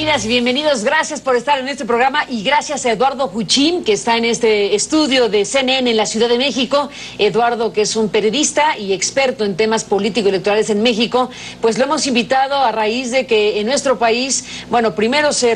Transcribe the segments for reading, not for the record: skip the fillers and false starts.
Bienvenidas y bienvenidos, gracias por estar en este programa y gracias a Eduardo Juchín, que está en este estudio de CNN en la Ciudad de México. Eduardo, que es un periodista y experto en temas político-electorales en México, pues lo hemos invitado a raíz de que en nuestro país, bueno, primero se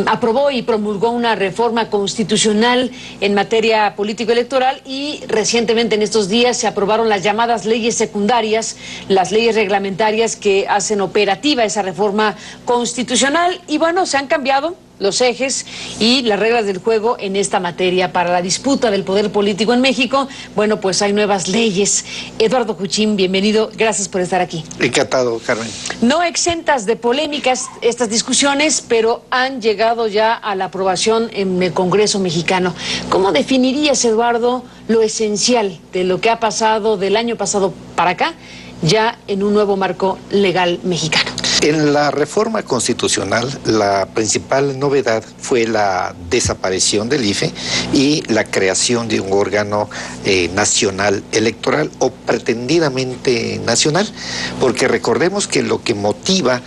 aprobó y promulgó una reforma constitucional en materia político-electoral y recientemente en estos días se aprobaron las llamadas leyes secundarias, las leyes reglamentarias que hacen operativa esa reforma constitucional y bueno, se han cambiado los ejes y las reglas del juego en esta materia para la disputa del poder político en México. Bueno, pues hay nuevas leyes. Eduardo Juchín, bienvenido, gracias por estar aquí. Encantado, Carmen. No exentas de polémicas estas discusiones, pero han llegado ya a la aprobación en el Congreso mexicano. ¿Cómo definirías, Eduardo, lo esencial de lo que ha pasado del año pasado para acá, ya en un nuevo marco legal mexicano? En la reforma constitucional, la principal novedad fue la desaparición del IFE y la creación de un órgano nacional electoral o pretendidamente nacional, porque recordemos que lo que motiva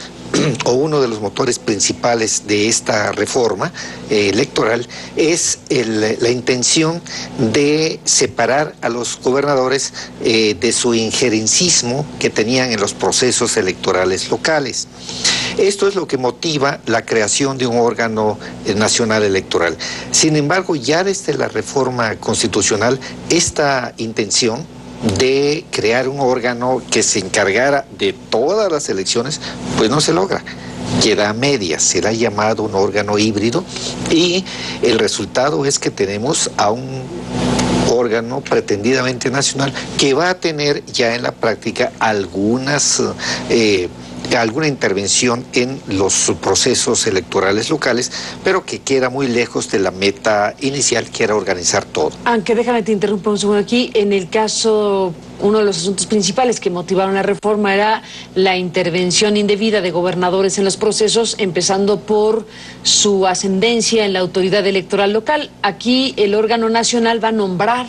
o uno de los motores principales de esta reforma electoral es la intención de separar a los gobernadores de su injerencismo que tenían en los procesos electorales locales. Esto es lo que motiva la creación de un órgano nacional electoral. Sin embargo, ya desde la reforma constitucional, esta intención de crear un órgano que se encargara de todas las elecciones, pues no se logra. Queda a medias, será llamado un órgano híbrido y el resultado es que tenemos a un órgano pretendidamente nacional que va a tener ya en la práctica alguna intervención en los procesos electorales locales, pero que queda muy lejos de la meta inicial, que era organizar todo. Aunque déjame te interrumpa un segundo aquí, en el caso, uno de los asuntos principales que motivaron la reforma era la intervención indebida de gobernadores en los procesos, empezando por su ascendencia en la autoridad electoral local. Aquí el órgano nacional va a nombrar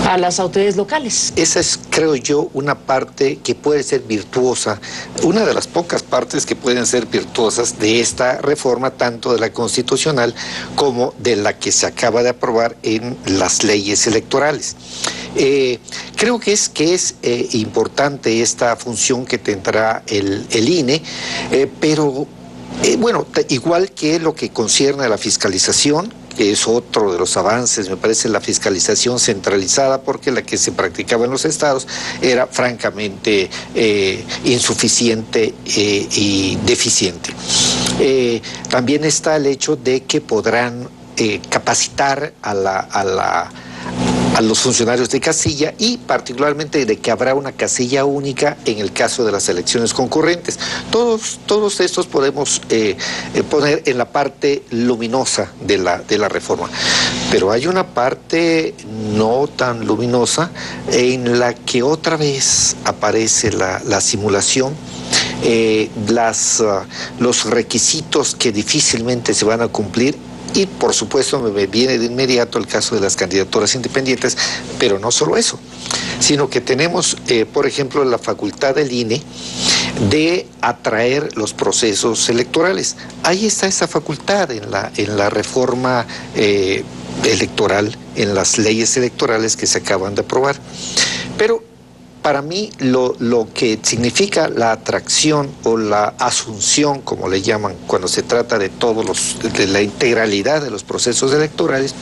a las autoridades locales. Esa es, creo yo, una parte que puede ser virtuosa, una de las pocas partes que pueden ser virtuosas de esta reforma, tanto de la constitucional como de la que se acaba de aprobar en las leyes electorales. Creo que es importante esta función que tendrá el INE, pero bueno, igual que lo que concierne a la fiscalización, que es otro de los avances, me parece, la fiscalización centralizada, porque la que se practicaba en los estados era francamente insuficiente y deficiente. También está el hecho de que podrán capacitar a los funcionarios de casilla y particularmente de que habrá una casilla única en el caso de las elecciones concurrentes. Todos estos podemos poner en la parte luminosa de la reforma, pero hay una parte no tan luminosa en la que otra vez aparece la simulación, los requisitos que difícilmente se van a cumplir. Y por supuesto me viene de inmediato el caso de las candidaturas independientes, pero no solo eso, sino que tenemos, por ejemplo, la facultad del INE de atraer los procesos electorales. Ahí está esa facultad en la reforma electoral, en las leyes electorales que se acaban de aprobar. Pero para mí lo que significa la atracción o la asunción, como le llaman, cuando se trata de de la integralidad de los procesos electorales,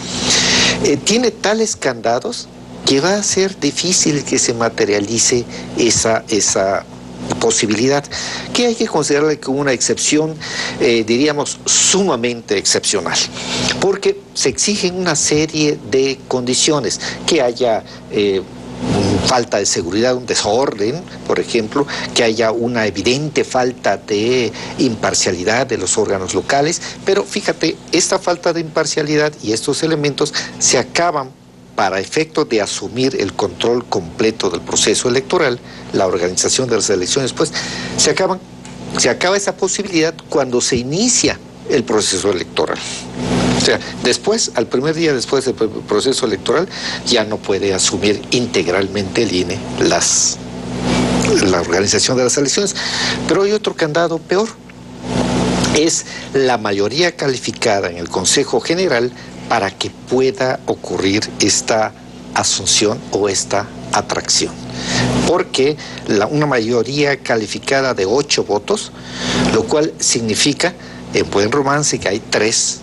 tiene tales candados que va a ser difícil que se materialice esa posibilidad, que hay que considerarla como una excepción, diríamos, sumamente excepcional, porque se exigen una serie de condiciones, que haya falta de seguridad, un desorden, por ejemplo, que haya una evidente falta de imparcialidad de los órganos locales, pero fíjate, esta falta de imparcialidad y estos elementos se acaban para efectos de asumir el control completo del proceso electoral, la organización de las elecciones, pues se acaba esa posibilidad cuando se inicia el proceso electoral. O sea, después, al primer día después del proceso electoral, ya no puede asumir integralmente el INE la organización de las elecciones. Pero hay otro candado peor, es la mayoría calificada en el Consejo General para que pueda ocurrir esta asunción o esta atracción. Porque una mayoría calificada de 8 votos, lo cual significa, en buen romance, que hay 3,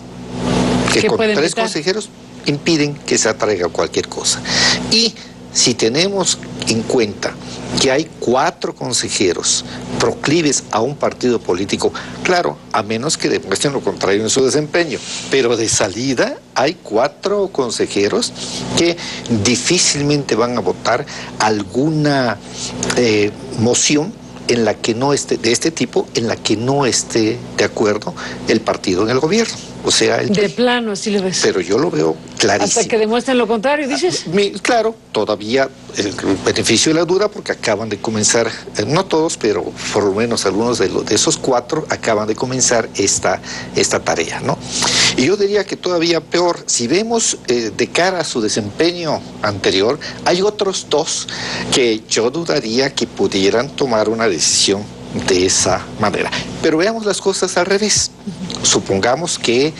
que con 3 consejeros impiden que se atraiga cualquier cosa. Y si tenemos en cuenta que hay 4 consejeros proclives a un partido político, claro, a menos que demuestren lo contrario en su desempeño, pero de salida hay 4 consejeros que difícilmente van a votar alguna moción en la que no esté, de este tipo, en la que no esté de acuerdo el partido en el gobierno. O sea, de plano, así lo ves. Pero yo lo veo clarísimo. Hasta que demuestren lo contrario, dices. Claro, todavía el beneficio de la duda, porque acaban de comenzar, no todos, pero por lo menos algunos de esos 4 acaban de comenzar esta tarea, ¿no? Y yo diría que todavía peor, si vemos de cara a su desempeño anterior, hay otros 2 que yo dudaría que pudieran tomar una decisión de esa manera. Pero veamos las cosas al revés. Supongamos que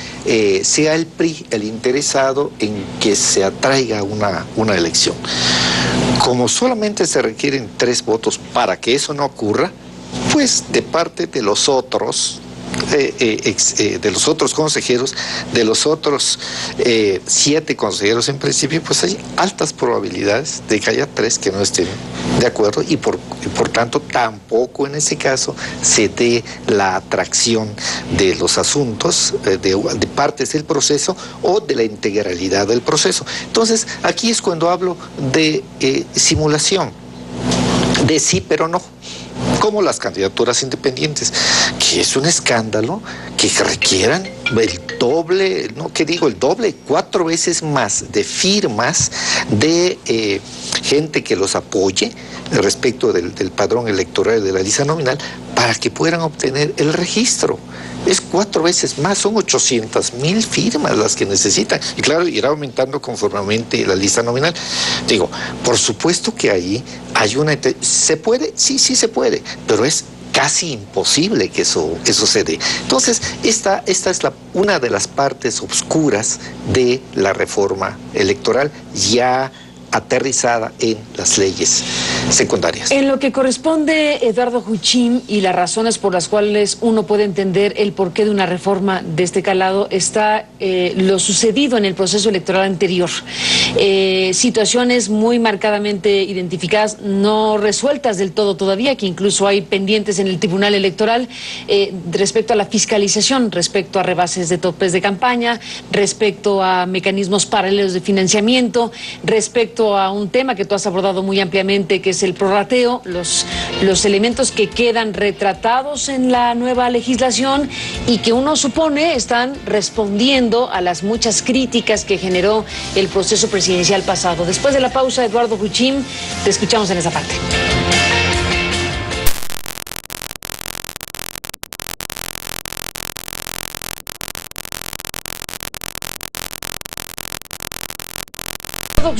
sea el PRI el interesado en que se atraiga una elección. Como solamente se requieren 3 votos para que eso no ocurra, pues de parte de los otros consejeros, de los otros 7 consejeros en principio, pues hay altas probabilidades de que haya 3 que no estén de acuerdo y por tanto tampoco en ese caso se dé la atracción de los asuntos, de partes del proceso o de la integralidad del proceso. Entonces aquí es cuando hablo de simulación, de sí pero no, como las candidaturas independientes, que es un escándalo que requieran el doble, no, ¿qué digo? El doble, 4 veces más de firmas de gente que los apoye respecto del padrón electoral de la lista nominal para que puedan obtener el registro. Es 4 veces más, son 800,000 firmas las que necesitan. Y claro, irá aumentando conformemente la lista nominal. Digo, por supuesto que ahí hay una... ¿Se puede? Sí, sí se puede, pero es casi imposible que eso se dé. Entonces, esta es una de las partes oscuras de la reforma electoral ya aterrizada en las leyes secundarias. En lo que corresponde, Eduardo Huchim, y las razones por las cuales uno puede entender el porqué de una reforma de este calado, está lo sucedido en el proceso electoral anterior. Situaciones muy marcadamente identificadas, no resueltas del todo todavía, que incluso hay pendientes en el Tribunal Electoral respecto a la fiscalización, respecto a rebases de topes de campaña, respecto a mecanismos paralelos de financiamiento, respecto a un tema que tú has abordado muy ampliamente, que es el prorrateo, los elementos que quedan retratados en la nueva legislación y que uno supone están respondiendo a las muchas críticas que generó el proceso presidencial pasado. Después de la pausa, Eduardo Huchim, te escuchamos en esa parte.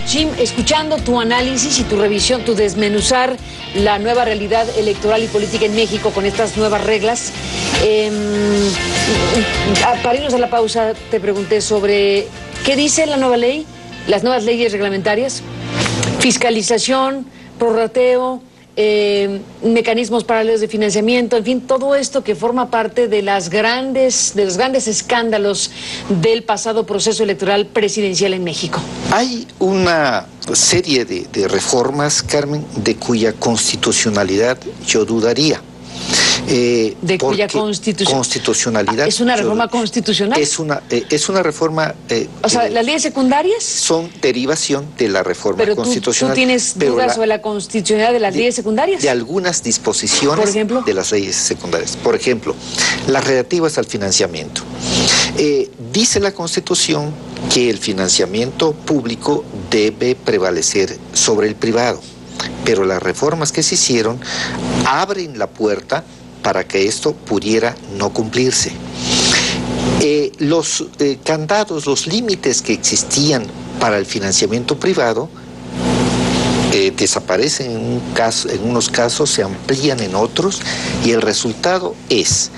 Jim, escuchando tu análisis y tu revisión, tu desmenuzar la nueva realidad electoral y política en México con estas nuevas reglas, para irnos a la pausa te pregunté sobre qué dice la nueva ley, las nuevas leyes reglamentarias, fiscalización, prorrateo, mecanismos paralelos de financiamiento, en fin, todo esto que forma parte de los grandes escándalos del pasado proceso electoral presidencial en México. Hay una serie de reformas, Carmen, de cuya constitucionalidad yo dudaría. ¿De cuya constitucionalidad? ¿Es una reforma constitucional? Es una reforma... o sea, ¿las leyes secundarias? Son derivación de la reforma constitucional. ¿Tú tienes dudas sobre la constitucionalidad de las leyes secundarias? De algunas disposiciones de las leyes secundarias. Por ejemplo, las relativas al financiamiento. Dice la Constitución que el financiamiento público debe prevalecer sobre el privado, pero las reformas que se hicieron abren la puerta para que esto pudiera no cumplirse. Los candados, los límites que existían para el financiamiento privado desaparecen en unos casos, se amplían en otros, y el resultado es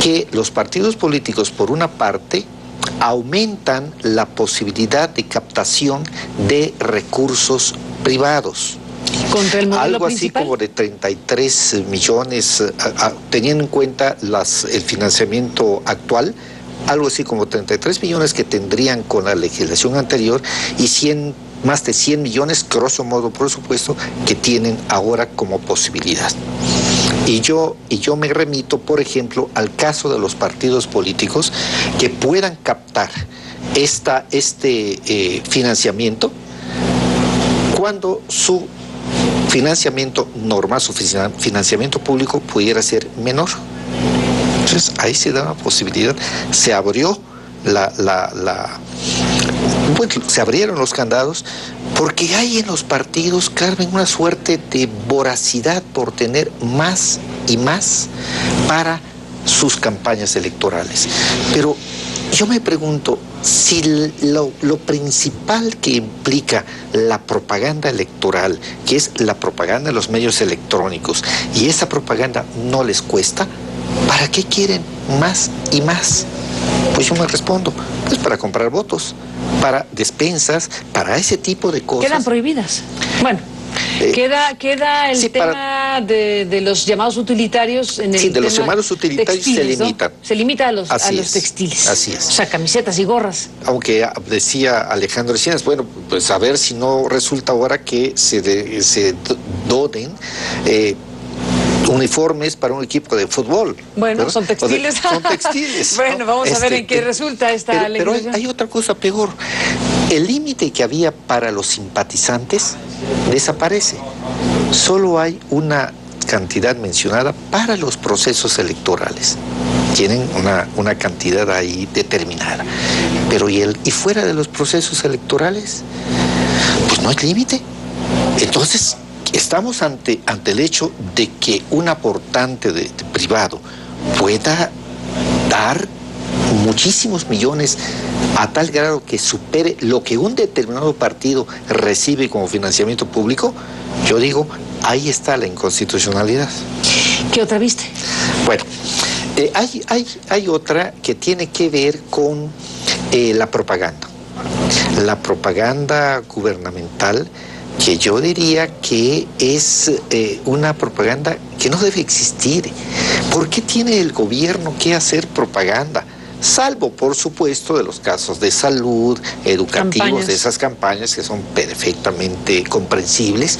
que los partidos políticos, por una parte, aumentan la posibilidad de captación de recursos privados. Contra el modelo Algo así principal, como de 33 millones, teniendo en cuenta el financiamiento actual, algo así como 33 millones que tendrían con la legislación anterior y más de 100 millones, grosso modo, por supuesto, que tienen ahora como posibilidad. Y yo me remito, por ejemplo, al caso de los partidos políticos que puedan captar este financiamiento cuando su financiamiento normal, su financiamiento público pudiera ser menor. Entonces ahí se da una posibilidad, se abrió se abrieron los candados, porque hay en los partidos, Carmen, una suerte de voracidad por tener más y más para sus campañas electorales. Pero yo me pregunto, si lo principal que implica la propaganda electoral, que es la propaganda en los medios electrónicos, y esa propaganda no les cuesta, ¿para qué quieren más y más? Pues yo me respondo, pues para comprar votos, para despensas, para ese tipo de cosas. quedan prohibidas. Bueno, queda el tema de los llamados utilitarios en el Sí, de los tema llamados utilitarios textiles, se limitan. ¿no? Se limita a los Así textiles. Así es. O sea, camisetas y gorras. Aunque decía Alejandro Encinas, bueno, pues a ver si no resulta ahora que se donen uniformes para un equipo de fútbol. Bueno, ¿verdad? Son textiles. Son textiles. Bueno, vamos a ver en qué resulta esta legislación. Pero hay otra cosa peor. El límite que había para los simpatizantes desaparece. Solo hay una cantidad mencionada para los procesos electorales. Tienen una cantidad ahí determinada. Pero y fuera de los procesos electorales, pues no hay límite. Entonces, estamos ante el hecho de que un aportante privado pueda dar muchísimos millones a tal grado que supere lo que un determinado partido recibe como financiamiento público. Yo digo, ahí está la inconstitucionalidad. ¿Qué otra viste? Bueno, hay otra que tiene que ver con la propaganda. La propaganda gubernamental, que yo diría que es una propaganda que no debe existir. ¿Por qué tiene el gobierno que hacer propaganda? Salvo, por supuesto, de los casos de salud, educativos, de esas campañas que son perfectamente comprensibles.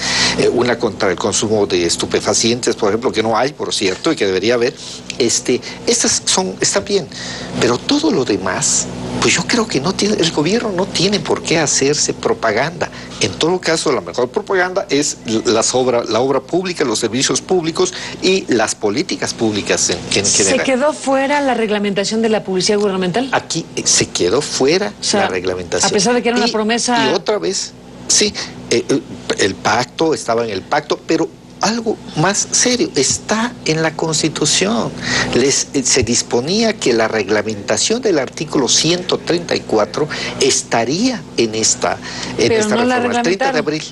Una contra el consumo de estupefacientes, por ejemplo, que no hay, por cierto, y que debería haber. Está bien, pero todo lo demás, pues yo creo que el gobierno no tiene por qué hacerse propaganda. En todo caso, la mejor propaganda es la obra pública, los servicios públicos y las políticas públicas en general. ¿Se quedó fuera la reglamentación de la publicidad gubernamental? Aquí se quedó fuera la reglamentación. A pesar de que era una promesa... Y otra vez, sí, el pacto, estaba en el pacto, pero algo más serio, está en la Constitución. Se disponía que la reglamentación del artículo 134 estaría en esta reforma, el 30 de abril.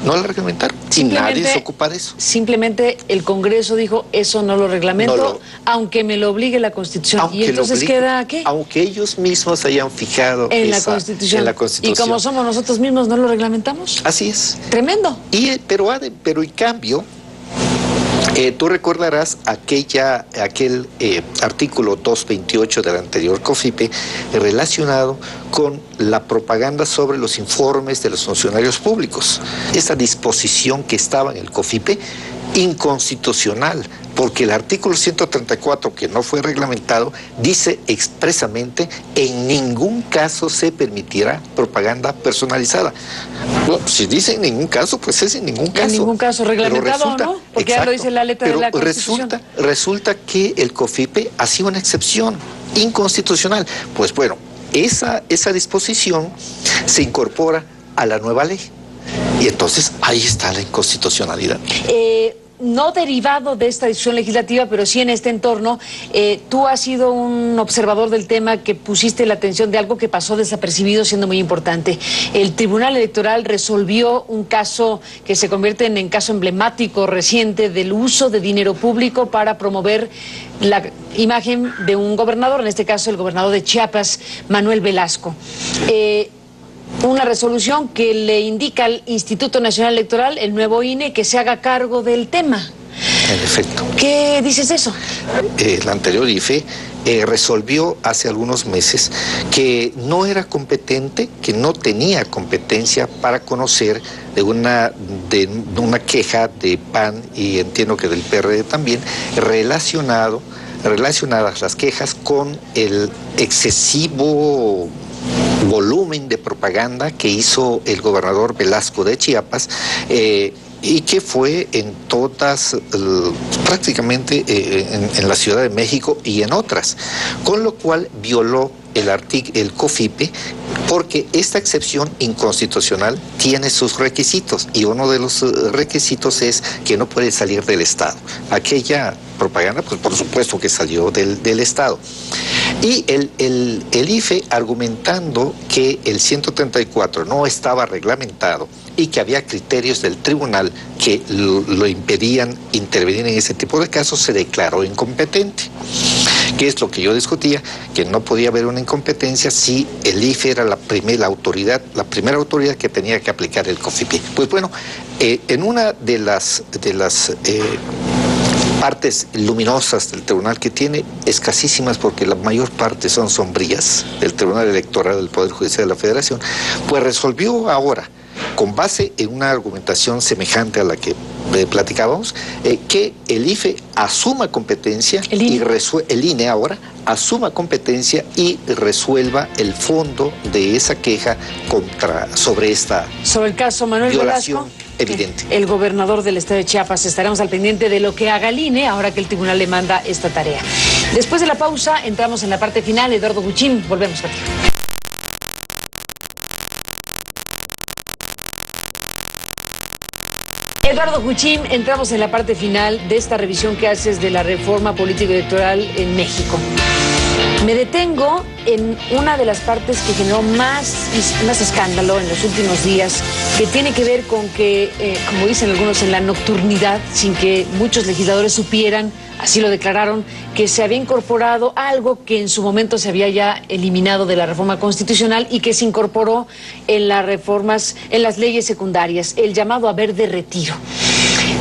No la reglamentaron y nadie se ocupa de eso. Simplemente el Congreso dijo, eso no lo reglamento, aunque me lo obligue la Constitución. ¿Y entonces queda qué? Aunque ellos mismos hayan fijado en la Constitución. Y como somos nosotros mismos, ¿no lo reglamentamos? Así es. Tremendo. Pero en cambio, tú recordarás aquel artículo 228 del anterior COFIPE relacionado con la propaganda sobre los informes de los funcionarios públicos. Esa disposición que estaba en el COFIPE, inconstitucional, porque el artículo 134, que no fue reglamentado, dice expresamente: en ningún caso se permitirá propaganda personalizada. Bueno, si dice en ningún caso, pues es en ningún caso. En ningún caso, reglamentado, ¿no? Porque ya lo dice la letra de la Constitución. Resulta que el COFIPE hacía una excepción inconstitucional. Pues bueno, esa disposición se incorpora a la nueva ley. Y entonces ahí está la inconstitucionalidad. no derivado de esta discusión legislativa, pero sí en este entorno, tú has sido un observador del tema que pusiste la atención de algo que pasó desapercibido siendo muy importante. El Tribunal Electoral resolvió un caso que se convierte en caso emblemático reciente del uso de dinero público para promover la imagen de un gobernador, en este caso el gobernador de Chiapas, Manuel Velasco. Una resolución que le indica al Instituto Nacional Electoral, el nuevo INE, que se haga cargo del tema. En efecto. ¿Qué dices de eso? El anterior IFE resolvió hace algunos meses que no era competente, que no tenía competencia para conocer de una queja de PAN y entiendo que del PRD también, relacionadas las quejas con el excesivo volumen de propaganda que hizo el gobernador Velasco de Chiapas, y que fue en todas, prácticamente en la Ciudad de México y en otras, con lo cual violó el COFIPE, porque esta excepción inconstitucional tiene sus requisitos, y uno de los requisitos es que no puede salir del Estado. Aquella propaganda, pues por supuesto que salió del Estado. Y el IFE, argumentando que el 134 no estaba reglamentado y que había criterios del tribunal que lo impedían intervenir en ese tipo de casos, se declaró incompetente. Que es lo que yo discutía, que no podía haber una incompetencia si el IFE era la primera autoridad que tenía que aplicar el COFIPE. Pues bueno, en una de las partes luminosas del tribunal, que tiene escasísimas porque la mayor parte son sombrías, del Tribunal Electoral del Poder Judicial de la Federación, pues resolvió ahora, con base en una argumentación semejante a la que platicábamos, que el IFE asuma competencia, el INE ahora asuma competencia y resuelva el fondo de esa queja sobre el caso Manuel violación Velasco, evidente. El gobernador del estado de Chiapas. Estaremos al pendiente de lo que haga el INE ahora que el tribunal le manda esta tarea. Después de la pausa entramos en la parte final. Eduardo Guchín, volvemos contigo. Eduardo Guchín, entramos en la parte final de esta revisión que haces de la reforma político-electoral en México. Me detengo en una de las partes que generó más escándalo en los últimos días, que tiene que ver con que, como dicen algunos, en la nocturnidad, sin que muchos legisladores supieran, así lo declararon, que se había incorporado algo que en su momento se había ya eliminado de la reforma constitucional y que se incorporó en las reformas, en las leyes secundarias, el llamado haber de retiro.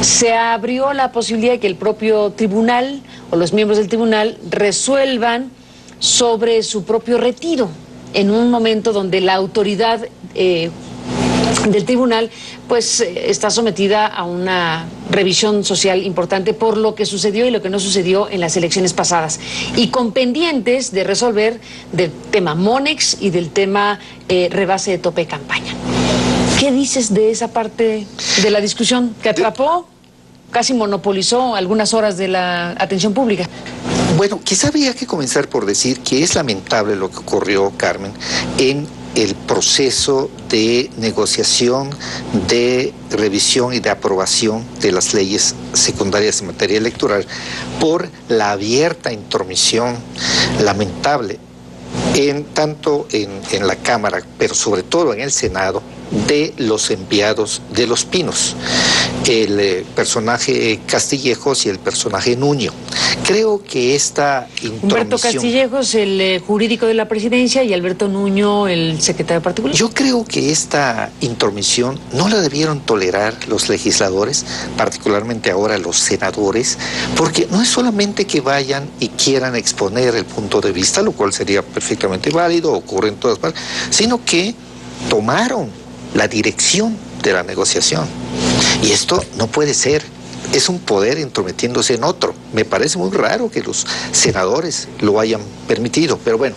Se abrió la posibilidad de que el propio tribunal o los miembros del tribunal resuelvan sobre su propio retiro, en un momento donde la autoridad del tribunal pues está sometida a una revisión social importante por lo que sucedió y lo que no sucedió en las elecciones pasadas, y con pendientes de resolver del tema Monex y del tema rebase de tope de campaña. ¿Qué dices de esa parte de la discusión que atrapó, casi monopolizó algunas horas de la atención pública? Bueno, quizá habría que comenzar por decir que es lamentable lo que ocurrió, Carmen, en el proceso de negociación, de revisión y de aprobación de las leyes secundarias en materia electoral, por la abierta intromisión lamentable tanto en la Cámara, pero sobre todo en el Senado, de los enviados de Los Pinos, el personaje Castillejos y el personaje Nuño. Creo que esta intromisión... Humberto Castillejos, el jurídico de la presidencia, y Alberto Nuño, el secretario particular. Yo creo que esta intromisión no la debieron tolerar los legisladores, particularmente ahora los senadores, porque no es solamente que vayan y quieran exponer el punto de vista, lo cual sería perfectamente válido, ocurre en todas partes, sino que tomaron la dirección de la negociación. Y esto no puede ser. Es un poder entrometiéndose en otro. Me parece muy raro que los senadores lo hayan permitido, pero bueno,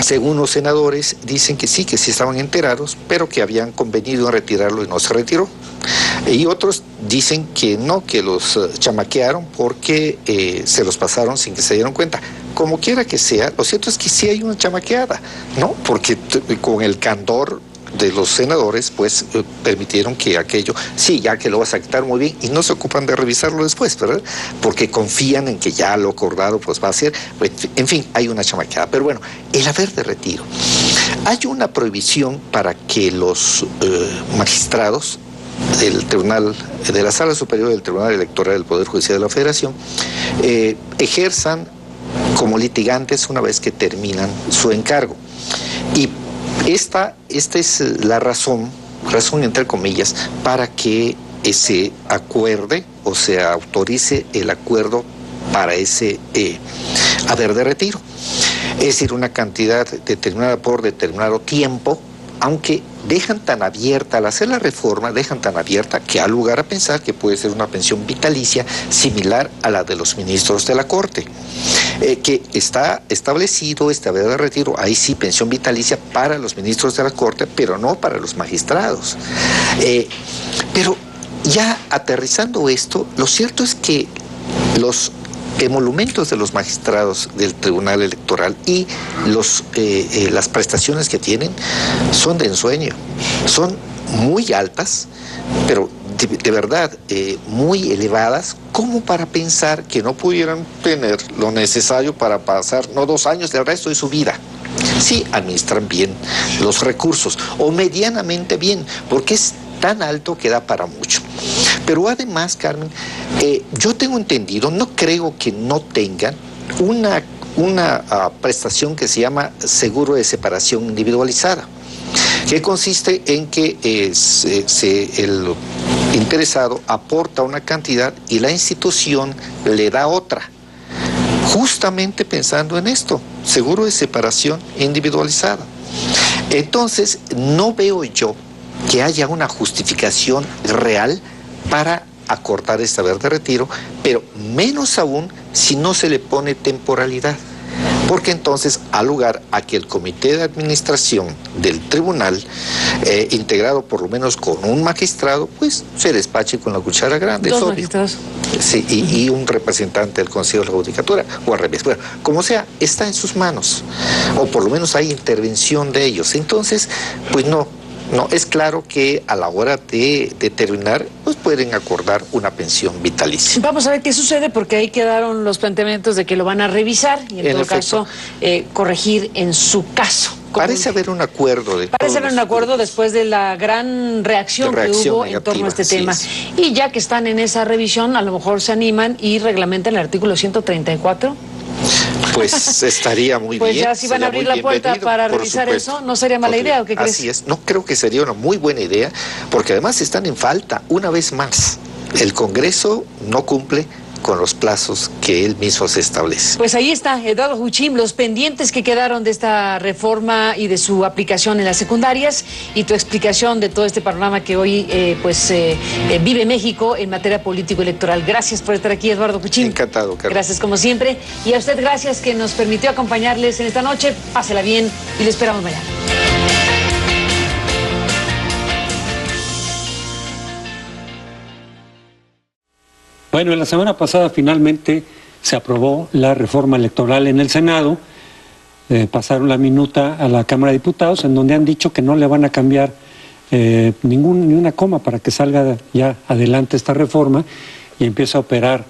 según los senadores dicen que sí estaban enterados, pero que habían convenido en retirarlo y no se retiró. Y otros dicen que no, que los chamaquearon porque se los pasaron sin que se dieran cuenta. Como quiera que sea, lo cierto es que sí hay una chamaqueada, ¿no? Porque con el candor senadores, pues permitieron que aquello, sí, ya que lo vas a quitar muy bien, y no se ocupan de revisarlo después, ¿verdad? Porque confían en que ya lo acordado pues va a ser, pues, en fin, hay una chamaqueada. Pero bueno, el haber de retiro. Hay una prohibición para que los magistrados del Tribunal, de la Sala Superior del Tribunal Electoral del Poder Judicial de la Federación, ejerzan como litigantes una vez que terminan su encargo. Y esta es la razón entre comillas, para que se acuerde o se autorice el acuerdo para ese haber de retiro. Es decir, una cantidad determinada por determinado tiempo, aunque dejan tan abierta, al hacer la reforma, dejan tan abierta que da lugar a pensar que puede ser una pensión vitalicia similar a la de los ministros de la Corte. Que está establecido este haber de retiro, ahí sí, pensión vitalicia para los ministros de la Corte, pero no para los magistrados. Pero ya aterrizando esto, lo cierto es que los emolumentos de los magistrados del Tribunal Electoral y las prestaciones que tienen son de ensueño, son muy altas, pero de verdad muy elevadas, como para pensar que no pudieran tener lo necesario para pasar no 2 años, el resto de su vida. Sí, administran bien los recursos, o medianamente bien, porque es tan alto que da para mucho. Pero además, Carmen, yo tengo entendido, no creo que no tengan una prestación que se llama seguro de separación individualizada, que consiste en que el interesado aporta una cantidad y la institución le da otra, justamente pensando en esto, seguro de separación individualizada. Entonces, no veo yo que haya una justificación real para acortar este haber de retiro, pero menos aún si no se le pone temporalidad, porque entonces da lugar a que el comité de administración del tribunal, integrado por lo menos con un magistrado, pues se despache con la cuchara grande. Dos magistrados. Sí, y un representante del Consejo de la Judicatura, o al revés. Bueno, como sea, está en sus manos, o por lo menos hay intervención de ellos. Entonces, pues no, es claro que a la hora de determinar, pues pueden acordar una pensión vitalicia. Vamos a ver qué sucede, porque ahí quedaron los planteamientos de que lo van a revisar y en todo caso corregir en su caso. Parece haber un acuerdo. Parece haber un acuerdo después de la gran reacción que hubo en torno a este tema. Y ya que están en esa revisión, a lo mejor se animan y reglamentan el artículo 134. Pues estaría muy bien. Pues ya si van a abrir la puerta para revisar eso, ¿no sería mala idea o qué crees? Así es, no creo que sería una muy buena idea, porque además están en falta, una vez más. El Congreso no cumple con los plazos que él mismo se establece. Pues ahí está, Eduardo Huchim, los pendientes que quedaron de esta reforma y de su aplicación en las secundarias, y tu explicación de todo este panorama que hoy vive México en materia político-electoral. Gracias por estar aquí, Eduardo Huchim. Encantado, Carlos. Gracias como siempre. Y a usted gracias que nos permitió acompañarles en esta noche. Pásela bien y le esperamos mañana. Bueno, en la semana pasada finalmente se aprobó la reforma electoral en el Senado, pasaron la minuta a la Cámara de Diputados, en donde han dicho que no le van a cambiar ni una coma para que salga ya adelante esta reforma y empiece a operar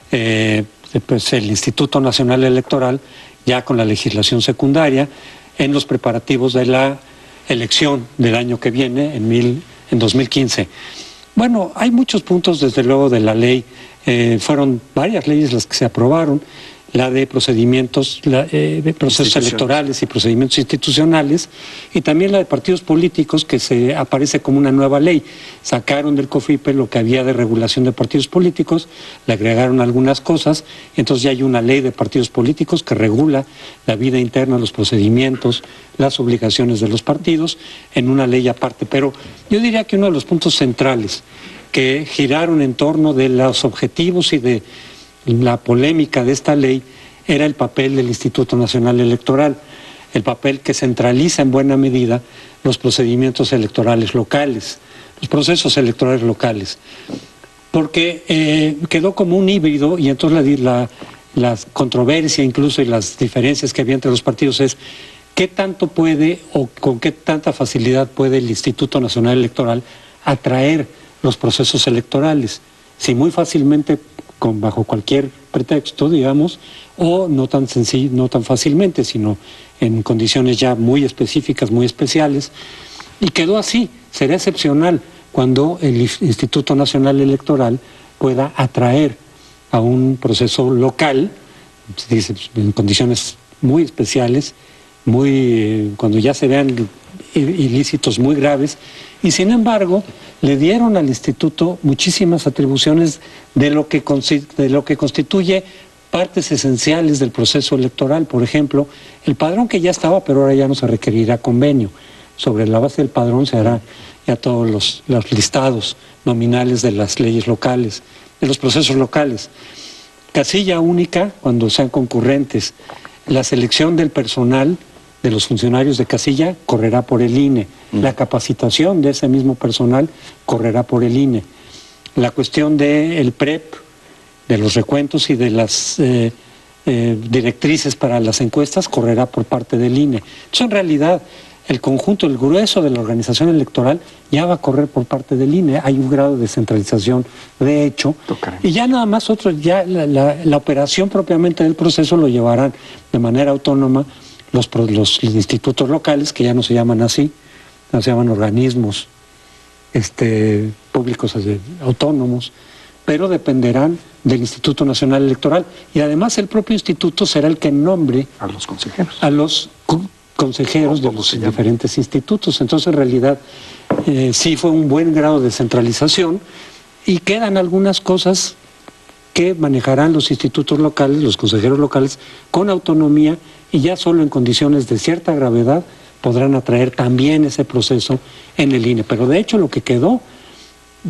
pues el Instituto Nacional Electoral ya con la legislación secundaria en los preparativos de la elección del año que viene, en 2015. Bueno, hay muchos puntos desde luego de la ley, fueron varias leyes las que se aprobaron, la de procedimientos, de procesos electorales y procedimientos institucionales, y también la de partidos políticos, que se aparece como una nueva ley. Sacaron del COFIPE lo que había de regulación de partidos políticos, le agregaron algunas cosas, y entonces ya hay una ley de partidos políticos que regula la vida interna, los procedimientos, las obligaciones de los partidos, en una ley aparte. Pero yo diría que uno de los puntos centrales que giraron en torno de los objetivos y de la polémica de esta ley era el papel del Instituto Nacional Electoral, el papel que centraliza en buena medida los procedimientos electorales locales, los procesos electorales locales, porque quedó como un híbrido, y entonces la controversia incluso y las diferencias que había entre los partidos es ¿qué tanto puede o con qué tanta facilidad puede el Instituto Nacional Electoral atraer los procesos electorales? Si muy fácilmente, bajo cualquier pretexto, digamos, o no tan sencillo, no tan fácilmente, sino en condiciones ya muy específicas, muy especiales. Y quedó así. Será excepcional cuando el Instituto Nacional Electoral pueda atraer a un proceso local, se dice, en condiciones muy especiales, cuando ya se vean ilícitos muy graves, y sin embargo le dieron al instituto muchísimas atribuciones de lo que constituye partes esenciales del proceso electoral. Por ejemplo, el padrón, que ya estaba, pero ahora ya no se requerirá convenio. Sobre la base del padrón se hará ya todos los listados nominales de las leyes locales, de los procesos locales. Casilla única cuando sean concurrentes. La selección del personal de los funcionarios de casilla correrá por el INE. La capacitación de ese mismo personal correrá por el INE. La cuestión del PREP, de los recuentos y de las directrices para las encuestas correrá por parte del INE. Entonces, en realidad, el conjunto, el grueso de la organización electoral ya va a correr por parte del INE. Hay un grado de centralización de hecho. Y ya nada más ya la operación propiamente del proceso lo llevarán de manera autónoma los institutos locales, que ya no se llaman así, no se llaman organismos públicos autónomos, pero dependerán del Instituto Nacional Electoral. Y además el propio instituto será el que nombre a los consejeros. A los consejeros de los diferentes institutos. Entonces, en realidad, sí fue un buen grado de centralización, y quedan algunas cosas que manejarán los institutos locales, los consejeros locales, con autonomía, y ya solo en condiciones de cierta gravedad podrán atraer también ese proceso en el INE. Pero de hecho lo que quedó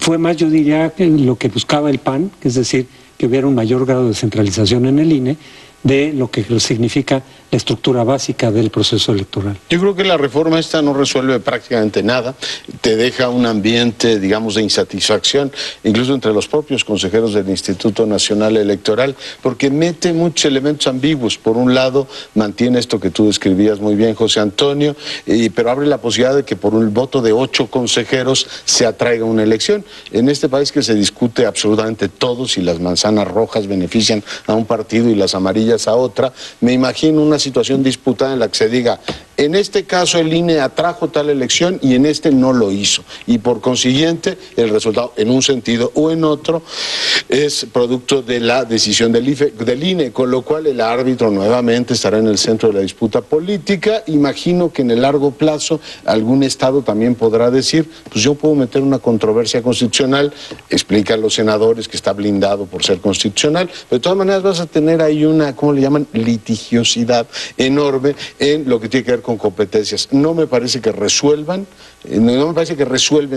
fue más, yo diría, que lo que buscaba el PAN, es decir, que hubiera un mayor grado de centralización en el INE, de lo que significa la estructura básica del proceso electoral. Yo creo que la reforma esta no resuelve prácticamente nada, te deja un ambiente, digamos, de insatisfacción, incluso entre los propios consejeros del Instituto Nacional Electoral, porque mete muchos elementos ambiguos. Por un lado, mantiene esto que tú describías muy bien, José Antonio, pero abre la posibilidad de que por un voto de 8 consejeros se atraiga una elección. En este país que se discute absolutamente todo, si las manzanas rojas benefician a un partido y las amarillas a otra, me imagino una situación disputada en la que se diga, en este caso el INE atrajo tal elección y en este no lo hizo, y por consiguiente el resultado en un sentido o en otro es producto de la decisión del INE, con lo cual el árbitro nuevamente estará en el centro de la disputa política. Imagino que en el largo plazo algún estado también podrá decir, pues yo puedo meter una controversia constitucional, explica a los senadores que está blindado por ser constitucional, pero de todas maneras vas a tener ahí una, ¿cómo le llaman?, litigiosidad enorme en lo que tiene que ver con competencias. No me parece que resuelven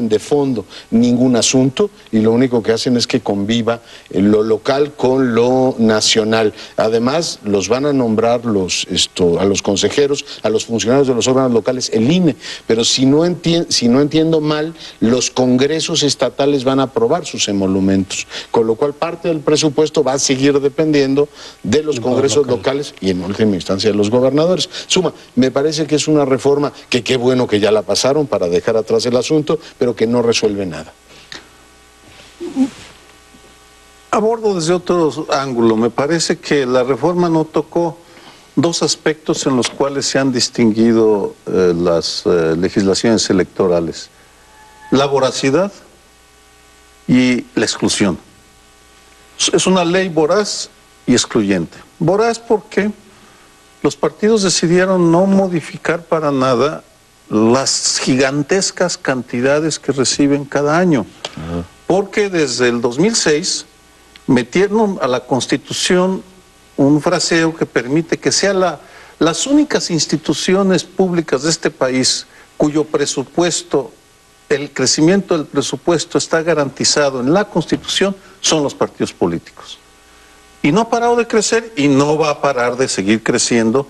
de fondo ningún asunto, y lo único que hacen es que conviva lo local con lo nacional. Además, los van a nombrar a los consejeros, a los funcionarios de los órganos locales, el INE, pero si no entiendo mal, los congresos estatales van a aprobar sus emolumentos, con lo cual parte del presupuesto va a seguir dependiendo de los congresos locales y en última instancia de los gobernadores. Suma, me parece que es una reforma que qué bueno que ya la pasaron para dejar atrás el asunto, pero que no resuelve nada. Abordo desde otro ángulo. Me parece que la reforma no tocó dos aspectos en los cuales se han distinguido las legislaciones electorales: la voracidad y la exclusión. Es una ley voraz y excluyente. Voraz porque los partidos decidieron no modificar para nada las gigantescas cantidades que reciben cada año, porque desde el 2006 metieron a la Constitución un fraseo que permite que sean las únicas instituciones públicas de este país cuyo presupuesto, el crecimiento del presupuesto está garantizado en la Constitución, son los partidos políticos. Y no ha parado de crecer y no va a parar de seguir creciendo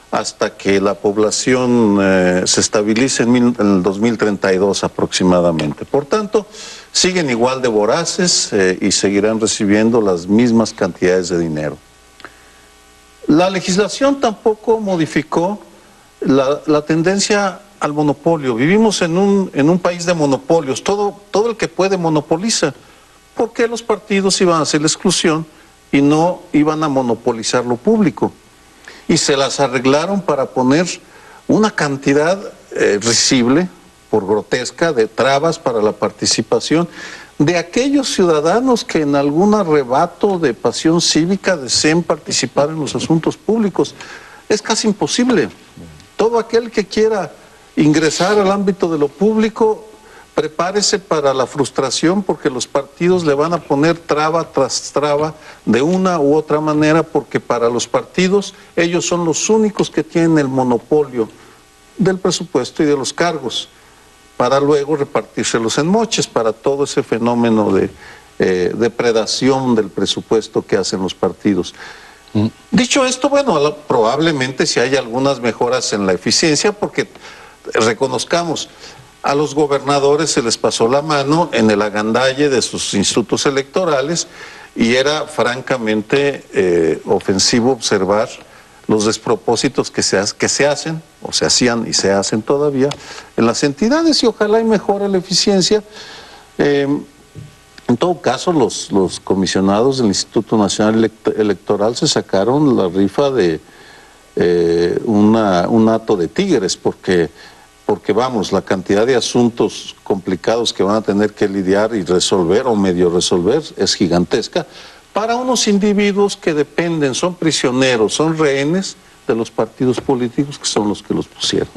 hasta que la población se estabilice en el 2032 aproximadamente. Por tanto, siguen igual de voraces y seguirán recibiendo las mismas cantidades de dinero. La legislación tampoco modificó la tendencia al monopolio. Vivimos en un país de monopolios. Todo el que puede monopoliza. ¿Por qué los partidos iban a hacer la exclusión y no iban a monopolizar lo público? Y se las arreglaron para poner una cantidad risible, por grotesca, de trabas para la participación de aquellos ciudadanos que en algún arrebato de pasión cívica deseen participar en los asuntos públicos. Es casi imposible. Todo aquel que quiera ingresar al ámbito de lo público, prepárese para la frustración, porque los partidos le van a poner traba tras traba de una u otra manera, porque para los partidos ellos son los únicos que tienen el monopolio del presupuesto y de los cargos, para luego repartírselos en moches, para todo ese fenómeno de depredación del presupuesto que hacen los partidos. Dicho esto, bueno, probablemente si hay algunas mejoras en la eficiencia, porque reconozcamos, a los gobernadores se les pasó la mano en el agandalle de sus institutos electorales y era francamente ofensivo observar los despropósitos que se hacen, o se hacían y se hacen todavía en las entidades, y ojalá y mejore la eficiencia. En todo caso, los comisionados del Instituto Nacional Electoral se sacaron la rifa de un hato de tigres, porque vamos, la cantidad de asuntos complicados que van a tener que lidiar y resolver o medio resolver es gigantesca para unos individuos que dependen, son prisioneros, son rehenes de los partidos políticos que son los que los pusieron.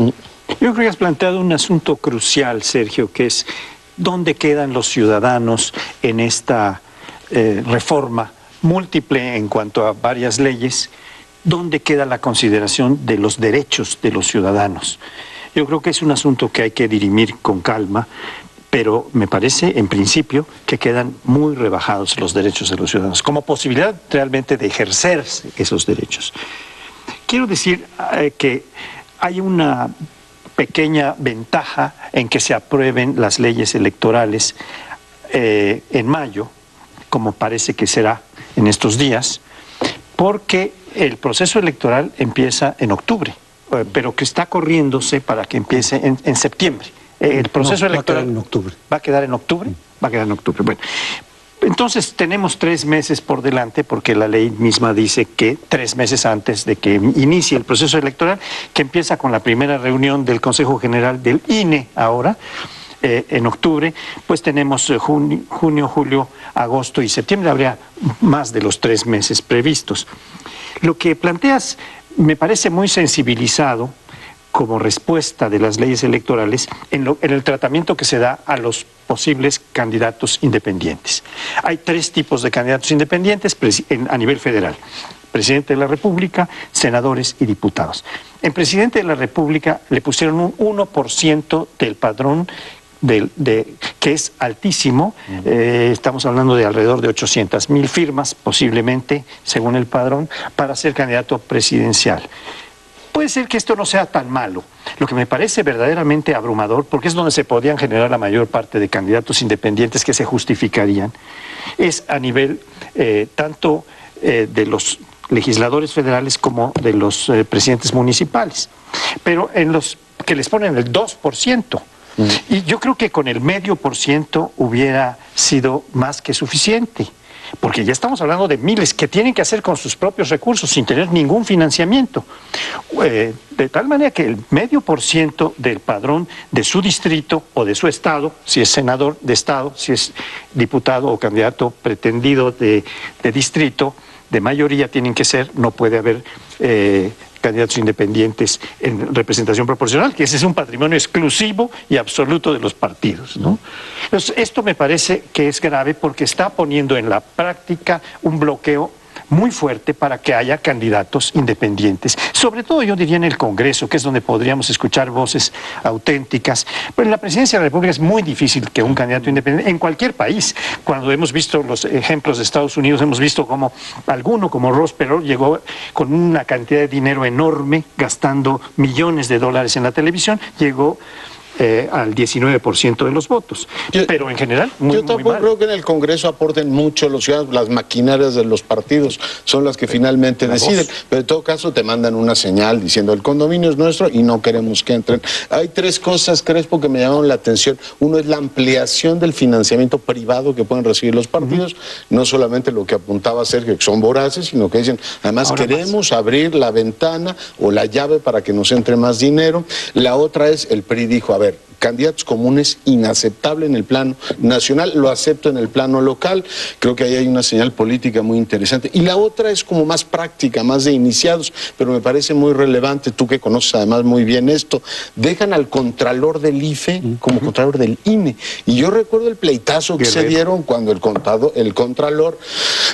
Yo creo que has planteado un asunto crucial, Sergio, que es dónde quedan los ciudadanos en esta reforma múltiple en cuanto a varias leyes, dónde queda la consideración de los derechos de los ciudadanos. Yo creo que es un asunto que hay que dirimir con calma, pero me parece, en principio, que quedan muy rebajados los derechos de los ciudadanos, como posibilidad realmente de ejercer esos derechos. Quiero decir que hay una pequeña ventaja en que se aprueben las leyes electorales en mayo, como parece que será en estos días, porque el proceso electoral empieza en octubre, pero que está corriéndose para que empiece en septiembre. El proceso electoral va a quedar en octubre. ¿Va a quedar en octubre? Bueno, entonces tenemos 3 meses por delante, porque la ley misma dice que 3 meses antes de que inicie el proceso electoral, que empieza con la primera reunión del Consejo General del INE ahora, en octubre, pues tenemos junio, julio, agosto y septiembre, habría más de los 3 meses previstos. Lo que planteas me parece muy sensibilizado como respuesta de las leyes electorales en el tratamiento que se da a los posibles candidatos independientes. Hay 3 tipos de candidatos independientes a nivel federal: presidente de la República, senadores y diputados. En presidente de la República le pusieron un 1% del padrón, que es altísimo. Estamos hablando de alrededor de 800,000 firmas, posiblemente, según el padrón, para ser candidato presidencial. Puede ser que esto no sea tan malo. Lo que me parece verdaderamente abrumador, porque es donde se podrían generar la mayor parte de candidatos independientes que se justificarían, es a nivel tanto de los legisladores federales como de los presidentes municipales, pero en los que les ponen el 2%. Y yo creo que con el 0,5% hubiera sido más que suficiente, porque ya estamos hablando de miles que tienen que hacer con sus propios recursos sin tener ningún financiamiento. De tal manera que el 0,5% del padrón de su distrito o de su estado, si es senador de estado, si es diputado o candidato pretendido de distrito, de mayoría tienen que ser, no puede haber candidatos independientes en representación proporcional, que ese es un patrimonio exclusivo y absoluto de los partidos, ¿no? Entonces, esto me parece que es grave porque está poniendo en la práctica un bloqueo muy fuerte para que haya candidatos independientes. Sobre todo, yo diría, en el Congreso, que es donde podríamos escuchar voces auténticas. Pero en la presidencia de la República es muy difícil que un candidato independiente, en cualquier país, cuando hemos visto los ejemplos de Estados Unidos, hemos visto como alguno, como Ross Perot, llegó con una cantidad de dinero enorme, gastando millones de dólares en la televisión, llegó al 19% de los votos. Pero en general, yo tampoco creo que en el Congreso aporten mucho los ciudadanos, las maquinarias de los partidos son las que finalmente deciden, pero en todo caso te mandan una señal diciendo el condominio es nuestro y no queremos que entren. Hay tres cosas, Crespo, que me llamaron la atención. Uno es la ampliación del financiamiento privado que pueden recibir los partidos, no solamente lo que apuntaba Sergio, que son voraces, sino que dicen, además queremos abrir la ventana o la llave para que nos entre más dinero. La otra es, el PRI dijo, a ver, candidatos comunes inaceptable en el plano nacional, lo acepto en el plano local, creo que ahí hay una señal política muy interesante. Y la otra es como más práctica, más de iniciados, pero me parece muy relevante, tú que conoces además muy bien esto, dejan al contralor del IFE como contralor del INE. Y yo recuerdo el pleitazo que se dieron cuando el contralor,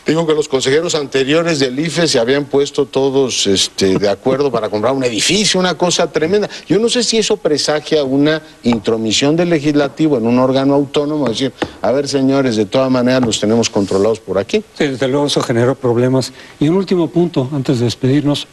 digo que los consejeros anteriores del IFE se habían puesto todos de acuerdo para comprar un edificio, una cosa tremenda. Yo no sé si eso presagia una intromisión del legislativo en un órgano autónomo, decir, a ver señores, de todas maneras los tenemos controlados por aquí. Sí, desde luego eso generó problemas. Y un último punto, antes de despedirnos,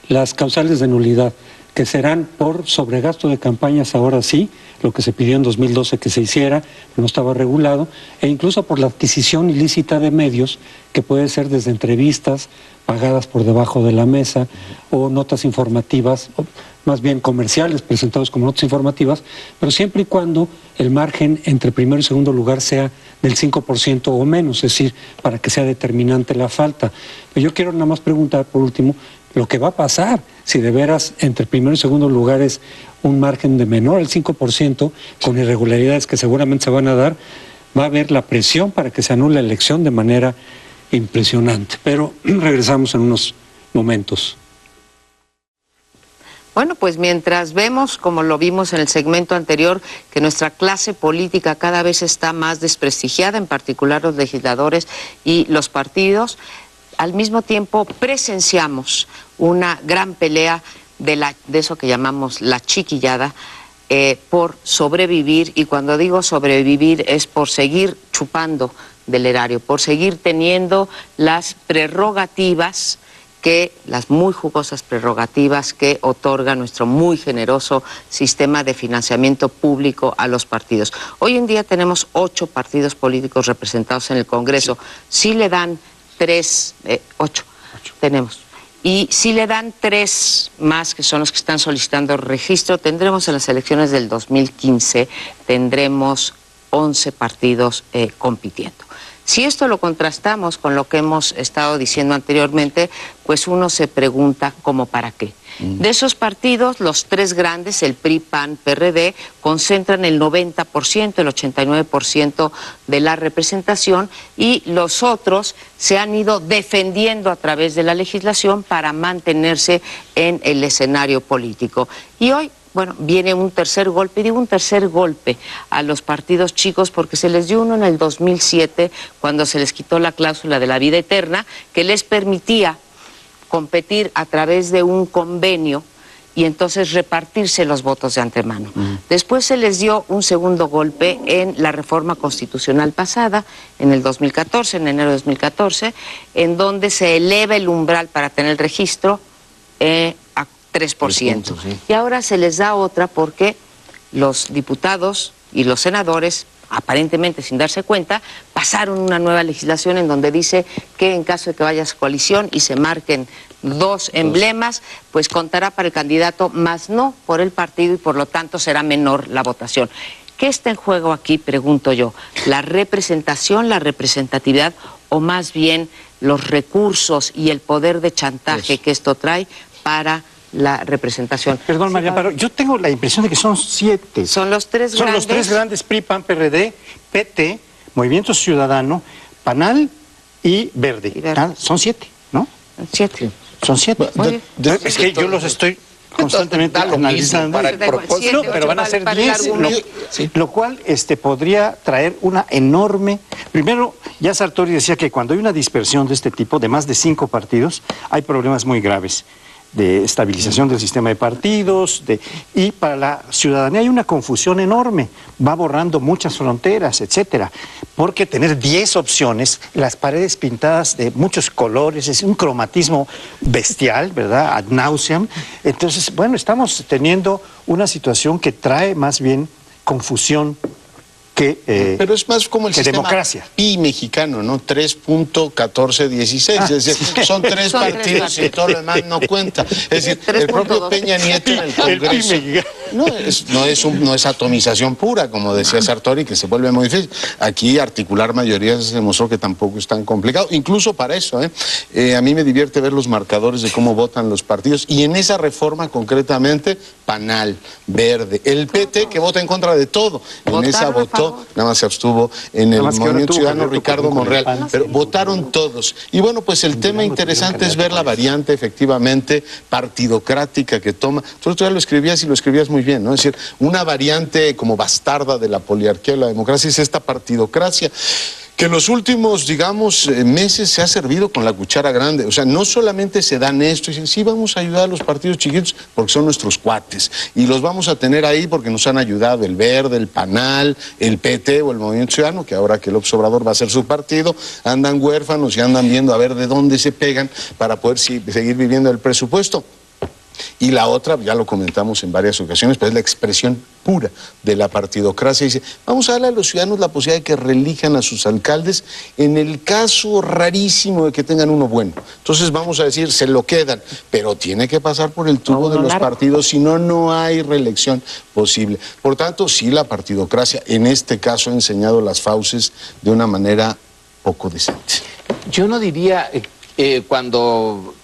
las causales de nulidad, que serán por sobregasto de campañas ahora sí, lo que se pidió en 2012 que se hiciera, no estaba regulado, e incluso por la adquisición ilícita de medios, que puede ser desde entrevistas pagadas por debajo de la mesa, o notas informativas, o más bien comerciales presentados como notas informativas, pero siempre y cuando el margen entre primero y segundo lugar sea del 5% o menos, es decir, para que sea determinante la falta. Pero yo quiero nada más preguntar, por último, lo que va a pasar si de veras entre primero y segundo lugar es un margen de menor al 5%, con irregularidades que seguramente se van a dar, va a haber la presión para que se anule la elección de manera impresionante. Pero regresamos en unos momentos. Bueno, pues mientras vemos, como lo vimos en el segmento anterior, que nuestra clase política cada vez está más desprestigiada, en particular los legisladores y los partidos, al mismo tiempo presenciamos una gran pelea de eso que llamamos la chiquillada, por sobrevivir, y cuando digo sobrevivir es por seguir chupando del erario, por seguir teniendo las prerrogativas, las muy jugosas prerrogativas que otorga nuestro muy generoso sistema de financiamiento público a los partidos. Hoy en día tenemos 8 partidos políticos representados en el Congreso. Sí le dan 8 tenemos. Y si le dan 3 más, que son los que están solicitando registro, tendremos en las elecciones del 2015, tendremos 11 partidos compitiendo. Si esto lo contrastamos con lo que hemos estado diciendo anteriormente, pues uno se pregunta ¿cómo para qué? De esos partidos, los 3 grandes, el PRI, PAN, PRD, concentran el 90%, el 89% de la representación, y los otros se han ido defendiendo a través de la legislación para mantenerse en el escenario político. Y hoy, bueno, viene un tercer golpe, y digo un tercer golpe a los partidos chicos porque se les dio uno en el 2007 cuando se les quitó la cláusula de la vida eterna que les permitía competir a través de un convenio y entonces repartirse los votos de antemano. Después se les dio un segundo golpe en la reforma constitucional pasada, en el 2014, en enero de 2014, en donde se eleva el umbral para tener el registro a 3%. Sí. Y ahora se les da otra porque los diputados y los senadores, aparentemente sin darse cuenta, pasaron una nueva legislación en donde dice que en caso de que vaya a coalición y se marquen 2 emblemas, pues contará para el candidato, más no por el partido, y por lo tanto será menor la votación. ¿Qué está en juego aquí, pregunto yo? ¿La representación, la representatividad, o más bien los recursos y el poder de chantaje que esto trae para la representación? Perdón, María, pero yo tengo la impresión de que son 7. Son los 3 grandes. Son los 3 grandes: PRI, PAN, PRD, PT, Movimiento Ciudadano, PANAL y Verde. Son 7, ¿no? 7. Son 7. Es que yo los estoy constantemente analizando. No, pero van a ser 10, lo cual podría traer una enorme... Primero, ya Sartori decía que cuando hay una dispersión de este tipo, de más de 5 partidos, hay problemas muy graves. de estabilización del sistema de partidos, y para la ciudadanía hay una confusión enorme, va borrando muchas fronteras, etcétera, porque tener 10 opciones, las paredes pintadas de muchos colores, es un cromatismo bestial, ¿verdad?, ad nauseam. Entonces, bueno, estamos teniendo una situación que trae más bien confusión pero es más como el sistema democracia. pi mexicano, ¿no? 3.1416, es decir, son tres partidos y todo lo demás no cuenta. Es decir, el propio Peña Nieto en el Congreso no es atomización pura, como decía Sartori, que se vuelve muy difícil. Aquí articular mayorías se demostró que tampoco es tan complicado, incluso para eso. A mí me divierte ver los marcadores de cómo votan los partidos, y en esa reforma concretamente, PANAL, Verde, el PT, que vota en contra de todo, en esa votó, nada más se abstuvo en el Movimiento Ciudadano Ricardo Monreal, pero votaron todos. Y bueno, pues el tema interesante es ver la variante efectivamente partidocrática que toma. Tú ya lo escribías y lo escribías muy bien, ¿no? Es decir, una variante como bastarda de la poliarquía de la democracia es esta partidocracia, que en los últimos, digamos, meses se ha servido con la cuchara grande. O sea, no solamente se dan esto, y dicen, sí, vamos a ayudar a los partidos chiquitos porque son nuestros cuates, y los vamos a tener ahí porque nos han ayudado el Verde, el PANAL, el PT o el Movimiento Ciudadano, que ahora que López Obrador va a ser su partido, andan huérfanos y andan viendo a ver de dónde se pegan para poder seguir viviendo el presupuesto. Y la otra, ya lo comentamos en varias ocasiones, pero es la expresión pura de la partidocracia. Dice, vamos a darle a los ciudadanos la posibilidad de que reelijan a sus alcaldes en el caso rarísimo de que tengan uno bueno. Entonces vamos a decir, se lo quedan, pero tiene que pasar por el tubo de los partidos, si no, no hay reelección posible. Por tanto, sí, la partidocracia en este caso ha enseñado las fauces de una manera poco decente. Yo no diría, cuando...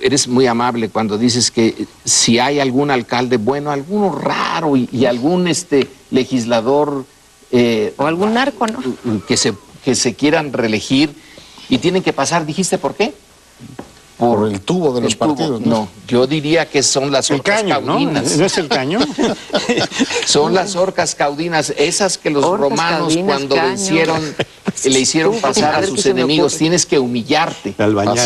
Eres muy amable cuando dices que si hay algún alcalde bueno, alguno raro y algún legislador... o algún narco, ¿no? Que se quieran reelegir y tienen que pasar, ¿dijiste por qué? Por el tubo de los partidos. No, yo diría que son las orcas caudinas. ¿No es el caño? Son las orcas caudinas, esas que los romanos cuando vencieron... le hicieron pasar a sus enemigos. Tienes que humillarte,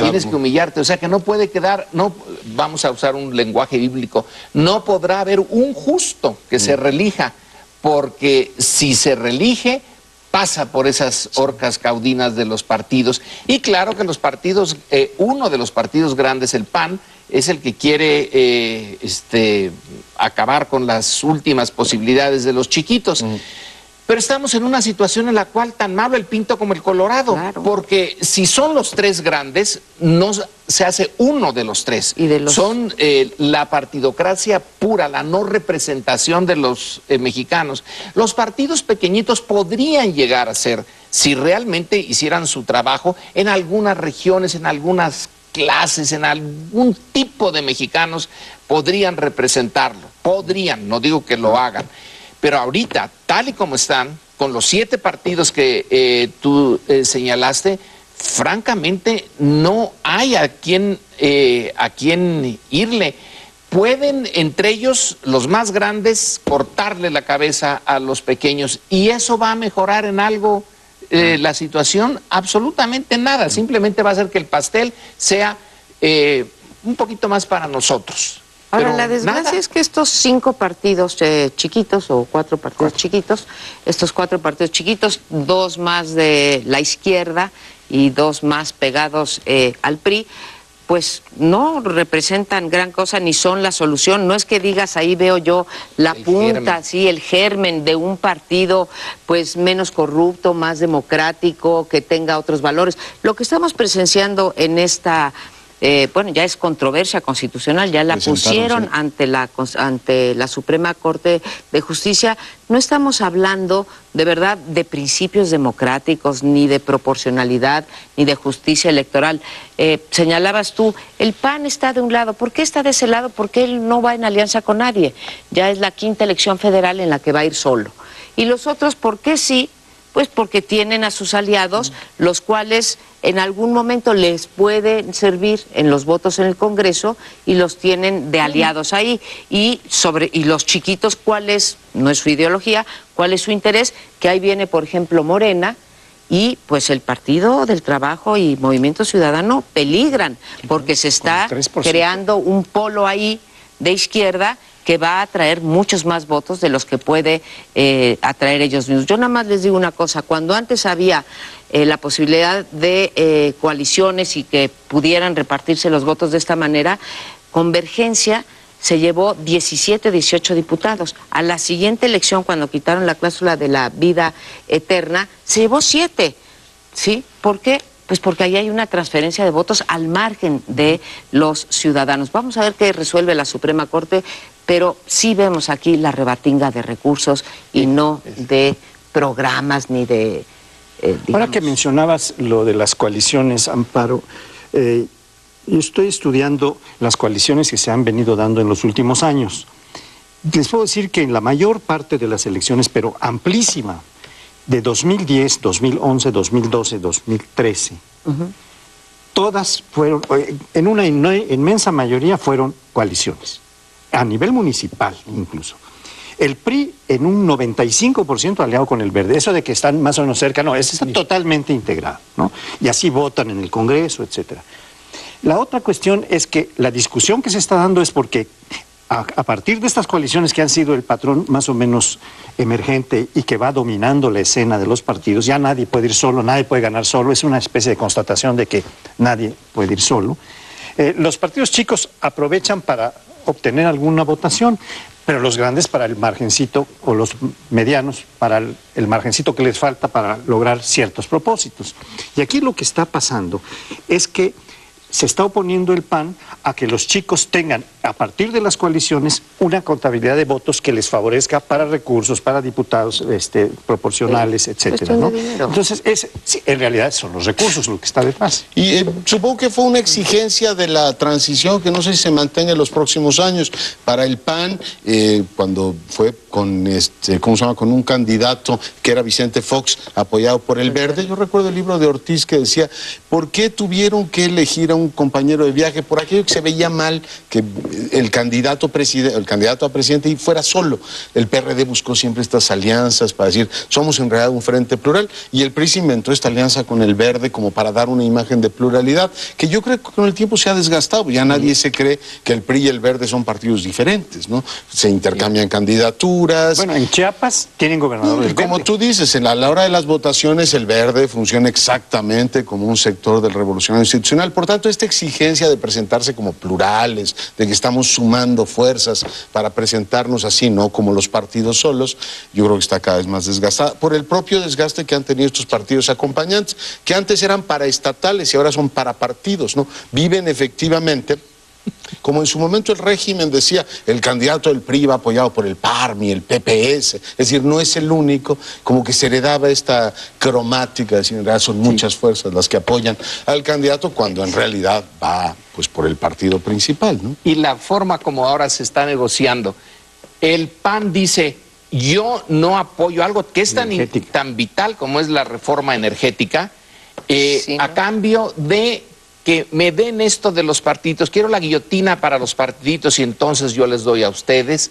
tienes que humillarte, o sea que no puede quedar, no, vamos a usar un lenguaje bíblico, no podrá haber un justo que se reelija, porque si se reelige pasa por esas orcas caudinas de los partidos. Y claro que los partidos, uno de los partidos grandes, el PAN, es el que quiere acabar con las últimas posibilidades de los chiquitos. Pero estamos en una situación en la cual tan malo el Pinto como el Colorado, claro, porque si son los tres grandes, no se hace uno de los tres. ¿Y de los... Son la partidocracia pura, la no representación de los mexicanos. Los partidos pequeñitos podrían llegar a ser, si realmente hicieran su trabajo, en algunas regiones, en algunas clases, en algún tipo de mexicanos, podrían representarlo. Podrían, no digo que lo hagan. Pero ahorita, tal y como están, con los 7 partidos que tú señalaste, francamente no hay a quién irle. Pueden, entre ellos, los más grandes, cortarle la cabeza a los pequeños. ¿Y eso va a mejorar en algo la situación? Absolutamente nada. Simplemente va a hacer que el pastel sea un poquito más para nosotros. Ahora, la desgracia es que estos 5 partidos chiquitos, o 4 partidos chiquitos, estos 4 partidos chiquitos, 2 más de la izquierda y 2 más pegados al PRI, pues no representan gran cosa ni son la solución. No es que digas, ahí veo yo la punta, sí, el germen de un partido pues menos corrupto, más democrático, que tenga otros valores. Lo que estamos presenciando en esta... bueno, ya es controversia constitucional, ya la pusieron ante la Suprema Corte de Justicia. No estamos hablando de verdad de principios democráticos, ni de proporcionalidad, ni de justicia electoral. Señalabas tú, el PAN está de un lado. ¿Por qué está de ese lado? Porque él no va en alianza con nadie. Ya es la 5ª elección federal en la que va a ir solo. Y los otros, ¿por qué sí? Pues porque tienen a sus aliados, los cuales en algún momento les pueden servir en los votos en el Congreso y los tienen de aliados ahí. Y los chiquitos, ¿cuál es? No es su ideología, ¿cuál es su interés? Que ahí viene, por ejemplo, Morena, y pues el Partido del Trabajo y Movimiento Ciudadano peligran, porque se está creando un polo ahí de izquierda que va a atraer muchos más votos de los que puede atraer ellos mismos. Yo nada más les digo una cosa, cuando antes había la posibilidad de coaliciones y que pudieran repartirse los votos de esta manera, Convergencia se llevó 17, 18 diputados. A la siguiente elección, cuando quitaron la cláusula de la vida eterna, se llevó 7. ¿Sí? ¿Por qué? Pues porque ahí hay una transferencia de votos al margen de los ciudadanos. Vamos a ver qué resuelve la Suprema Corte, pero sí vemos aquí la rebatinga de recursos y no de programas ni de... Ahora que mencionabas lo de las coaliciones, Amparo, yo estoy estudiando las coaliciones que se han venido dando en los últimos años. Les puedo decir que en la mayor parte de las elecciones, pero amplísima, de 2010, 2011, 2012, 2013, todas fueron, en una inmensa mayoría fueron coaliciones, a nivel municipal incluso. El PRI en un 95% aliado con el Verde. Eso de que están más o menos cerca, no, está totalmente integrado, ¿no? Y así votan en el Congreso, etcétera. La otra cuestión es que la discusión que se está dando es porque a partir de estas coaliciones que han sido el patrón más o menos emergente y que va dominando la escena de los partidos, ya nadie puede ir solo, nadie puede ganar solo, es una especie de constatación de que nadie puede ir solo. Los partidos chicos aprovechan para obtener alguna votación, pero los grandes para el margencito, o los medianos para el margencito que les falta para lograr ciertos propósitos. Y aquí lo que está pasando es que se está oponiendo el PAN a que los chicos tengan, a partir de las coaliciones, una contabilidad de votos que les favorezca para recursos, para diputados proporcionales, etcétera, ¿no? Entonces, sí, en realidad son los recursos lo que está detrás. Y supongo que fue una exigencia de la transición que no sé si se mantenga en los próximos años. Para el PAN, cuando fue con, ¿cómo se llama?, con un candidato que era Vicente Fox, apoyado por el Verde. Yo recuerdo el libro de Ortiz que decía, ¿por qué tuvieron que elegir a un compañero de viaje? Por aquello que se veía mal que el candidato a presidente fuera solo. El PRD buscó siempre estas alianzas para decir, somos en realidad un frente plural, y el PRI se inventó esta alianza con el Verde como para dar una imagen de pluralidad, que yo creo que con el tiempo se ha desgastado. Ya nadie se cree que el PRI y el Verde son partidos diferentes, ¿no? Se intercambian candidaturas. Bueno, en Chiapas tienen gobernador del Como Verde. tú dices, a la hora de las votaciones el Verde funciona exactamente como un sector del revolucionario institucional. Por tanto, esta exigencia de presentarse como plurales, de que estamos sumando fuerzas para presentarnos así, no como los partidos solos, yo creo que está cada vez más desgastada por el propio desgaste que han tenido estos partidos acompañantes, que antes eran paraestatales y ahora son para partidos, ¿no? Viven efectivamente, como en su momento el régimen decía, el candidato del PRI va apoyado por el PARMI, el PPS, es decir, no es el único, como que se heredaba esta cromática, es decir, en realidad son muchas fuerzas las que apoyan al candidato cuando en realidad va pues por el partido principal, ¿no? Y la forma como ahora se está negociando, el PAN dice, yo no apoyo algo que es tan vital como es la reforma energética, a cambio de que me den esto de los partidos, quiero la guillotina para los partidos y entonces yo les doy a ustedes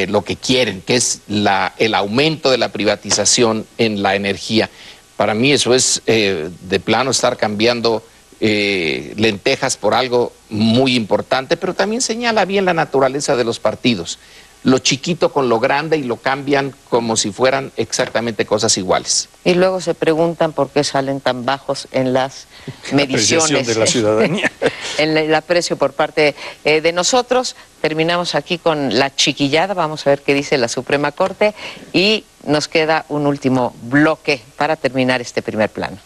lo que quieren, que es el aumento de la privatización en la energía. Para mí eso es de plano estar cambiando lentejas por algo muy importante, pero también señala bien la naturaleza de los partidos. Lo chiquito con lo grande y lo cambian como si fueran exactamente cosas iguales. Y luego se preguntan por qué salen tan bajos en las mediciones de la ciudadanía. En el aprecio por parte de nosotros. Terminamos aquí con la chiquillada, vamos a ver qué dice la Suprema Corte y nos queda un último bloque para terminar este primer plano.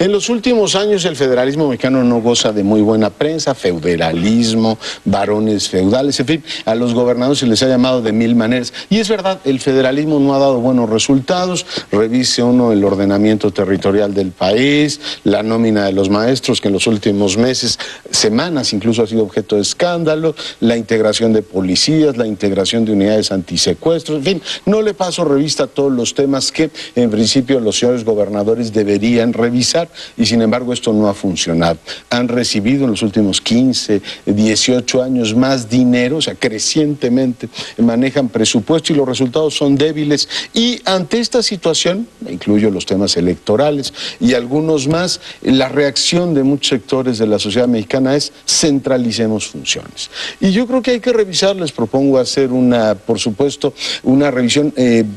En los últimos años el federalismo mexicano no goza de muy buena prensa, federalismo, varones feudales, en fin, a los gobernados se les ha llamado de mil maneras. Y es verdad, el federalismo no ha dado buenos resultados. Revise uno el ordenamiento territorial del país, la nómina de los maestros, que en los últimos meses, semanas incluso ha sido objeto de escándalo, la integración de policías, la integración de unidades antisecuestros, en fin, no le paso revista a todos los temas que en principio los señores gobernadores deberían revisar. trabajar y sin embargo esto no ha funcionado. Han recibido en los últimos 15, 18 años más dinero, o sea, crecientemente manejan presupuesto y los resultados son débiles. Y ante esta situación, incluyo los temas electorales y algunos más, la reacción de muchos sectores de la sociedad mexicana es centralicemos funciones. Y yo creo que hay que revisar, les propongo hacer por supuesto, una revisión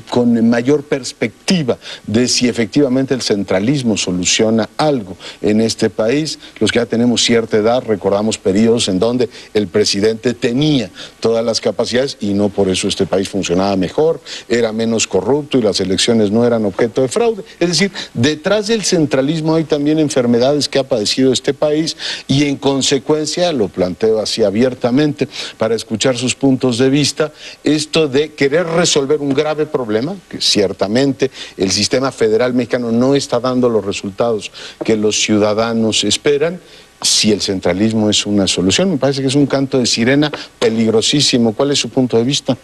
con mayor perspectiva de si efectivamente el centralismo soluciona algo en este país. Los que ya tenemos cierta edad recordamos periodos en donde el presidente tenía todas las capacidades y no por eso este país funcionaba mejor, era menos corrupto y las elecciones no eran objeto de fraude. Es decir, detrás del centralismo hay también enfermedades que ha padecido este país y en consecuencia, lo planteo así abiertamente para escuchar sus puntos de vista, esto de querer resolver un grave problema, que ciertamente el sistema federal mexicano no está dando los resultados que los ciudadanos esperan. Si el centralismo es una solución, me parece que es un canto de sirena peligrosísimo. ¿Cuál es su punto de vista?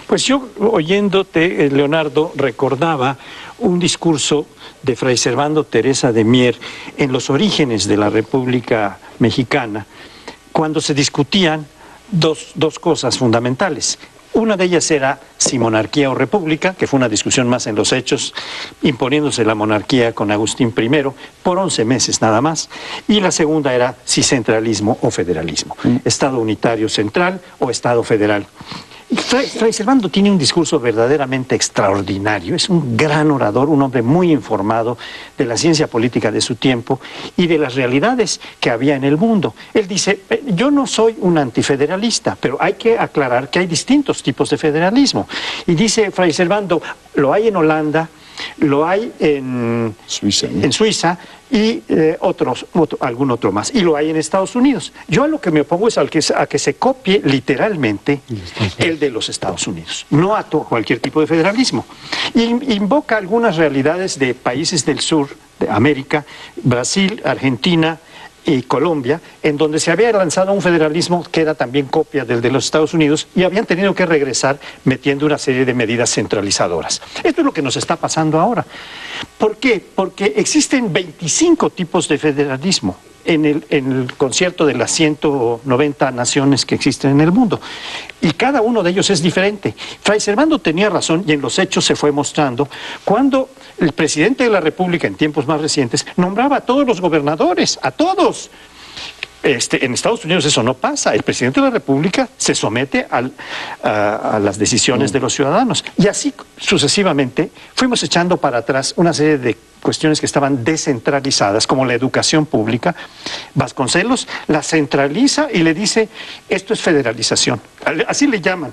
Pues yo, oyéndote, Leonardo, recordaba un discurso de Fray Servando Teresa de Mier en los orígenes de la República Mexicana, cuando se discutían dos cosas fundamentales. Una de ellas era si monarquía o república, que fue una discusión más en los hechos, imponiéndose la monarquía con Agustín I por 11 meses nada más. Y la segunda era si centralismo o federalismo, Estado unitario central o Estado federal. Y Fray Servando tiene un discurso verdaderamente extraordinario, es un gran orador, un hombre muy informado de la ciencia política de su tiempo y de las realidades que había en el mundo. Él dice, yo no soy un antifederalista, pero hay que aclarar que hay distintos tipos de federalismo. Y dice Fray Servando, lo hay en Holanda, lo hay en Suiza y algún otro más, y lo hay en Estados Unidos. Yo a lo que me opongo es a que se copie literalmente el de los Estados Unidos, no a cualquier tipo de federalismo. Y invoca algunas realidades de países del sur de América, Brasil, Argentina y Colombia, en donde se había lanzado un federalismo que era también copia del de los Estados Unidos y habían tenido que regresar metiendo una serie de medidas centralizadoras. Esto es lo que nos está pasando ahora. ¿Por qué? Porque existen 25 tipos de federalismo en el concierto de las 190 naciones que existen en el mundo. Y cada uno de ellos es diferente. Fray Servando tenía razón y en los hechos se fue mostrando cuando el presidente de la República en tiempos más recientes nombraba a todos los gobernadores, a todos. En Estados Unidos eso no pasa. El presidente de la República se somete a las decisiones de los ciudadanos. Y así sucesivamente fuimos echando para atrás una serie de cuestiones que estaban descentralizadas, como la educación pública. Vasconcelos la centraliza y le dice, esto es federalización. Así le llaman.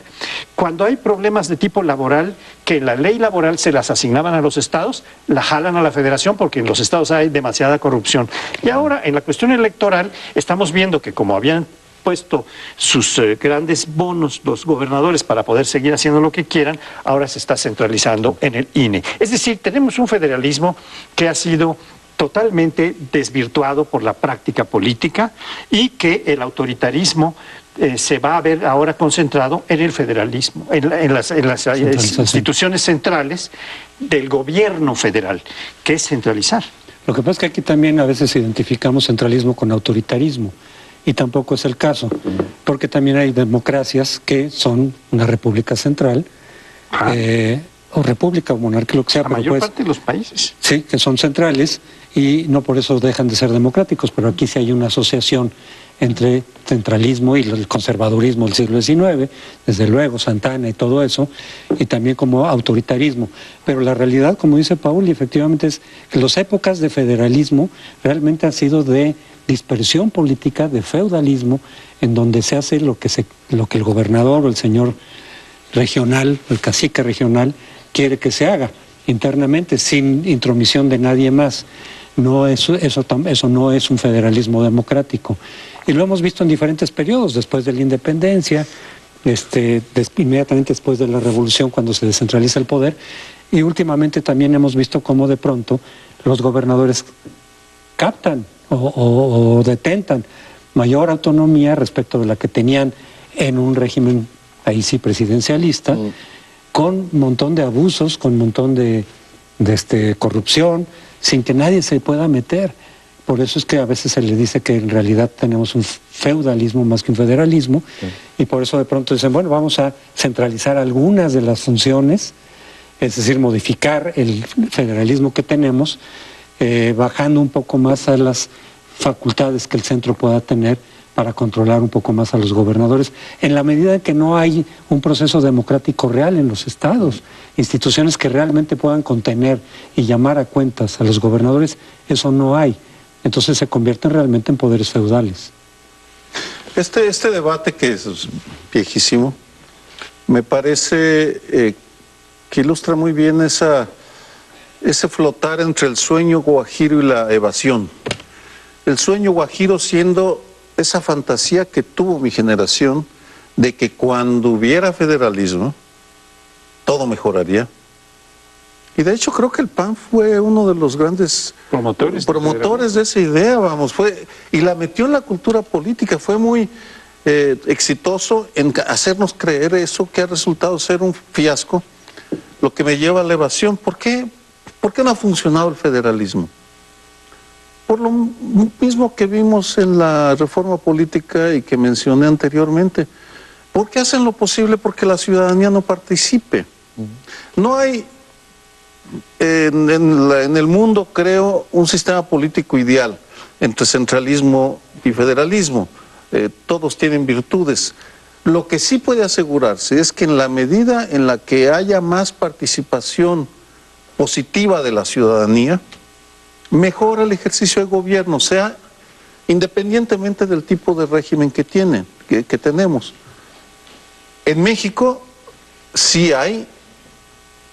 Cuando hay problemas de tipo laboral, que la ley laboral se las asignaban a los estados, la jalan a la federación porque en los estados hay demasiada corrupción. Y ahora, en la cuestión electoral, estamos viendo que como habían puesto sus grandes bonos los gobernadores para poder seguir haciendo lo que quieran, ahora se está centralizando en el INE. Es decir, tenemos un federalismo que ha sido totalmente desvirtuado por la práctica política y que el autoritarismo se va a ver ahora concentrado en el federalismo, en las instituciones centrales del gobierno federal, que es centralizar. Lo que pasa es que aquí también a veces identificamos centralismo con autoritarismo. Y tampoco es el caso, porque también hay democracias que son una república central, o república o monarquía, lo que sea. La mayor parte de los países. Sí, que son centrales y no por eso dejan de ser democráticos, pero aquí sí hay una asociación entre centralismo y el conservadurismo del siglo XIX, desde luego, Santana y todo eso, y también como autoritarismo. Pero la realidad, como dice Paul, efectivamente es que las épocas de federalismo realmente han sido de dispersión política, de feudalismo, en donde se hace lo que el gobernador o el señor regional, el cacique regional, quiere que se haga internamente, sin intromisión de nadie más. No, eso no es un federalismo democrático. Y lo hemos visto en diferentes periodos, después de la independencia, inmediatamente después de la revolución, cuando se descentraliza el poder, y últimamente también hemos visto cómo de pronto los gobernadores captan o detentan mayor autonomía respecto de la que tenían en un régimen, ahí sí, presidencialista, con un montón de abusos, con un montón de corrupción, sin que nadie se pueda meter. Por eso es que a veces se le dice que en realidad tenemos un feudalismo más que un federalismo, y por eso de pronto dicen, bueno, vamos a centralizar algunas de las funciones, es decir, modificar el federalismo que tenemos, bajando un poco más a las facultades que el centro pueda tener para controlar un poco más a los gobernadores, en la medida en que no hay un proceso democrático real en los estados, instituciones que realmente puedan contener y llamar a cuentas a los gobernadores, eso no hay. Entonces se convierten realmente en poderes feudales. Este debate, que es viejísimo, me parece que ilustra muy bien ese flotar entre el sueño guajiro y la evasión. El sueño guajiro siendo esa fantasía que tuvo mi generación de que cuando hubiera federalismo, todo mejoraría. Y de hecho creo que el PAN fue uno de los grandes promotores de esa idea, y la metió en la cultura política, fue muy exitoso en hacernos creer eso, que ha resultado ser un fiasco, lo que me lleva a la evasión. ¿Por qué no ha funcionado el federalismo? Por lo mismo que vimos en la reforma política y que mencioné anteriormente. ¿Por qué hacen lo posible porque la ciudadanía no participe? No hay en el mundo, creo, un sistema político ideal entre centralismo y federalismo. Todos tienen virtudes. Lo que sí puede asegurarse es que en la medida en la que haya más participación positiva de la ciudadanía, mejora el ejercicio de gobierno, sea independientemente del tipo de régimen que tenemos. En México sí hay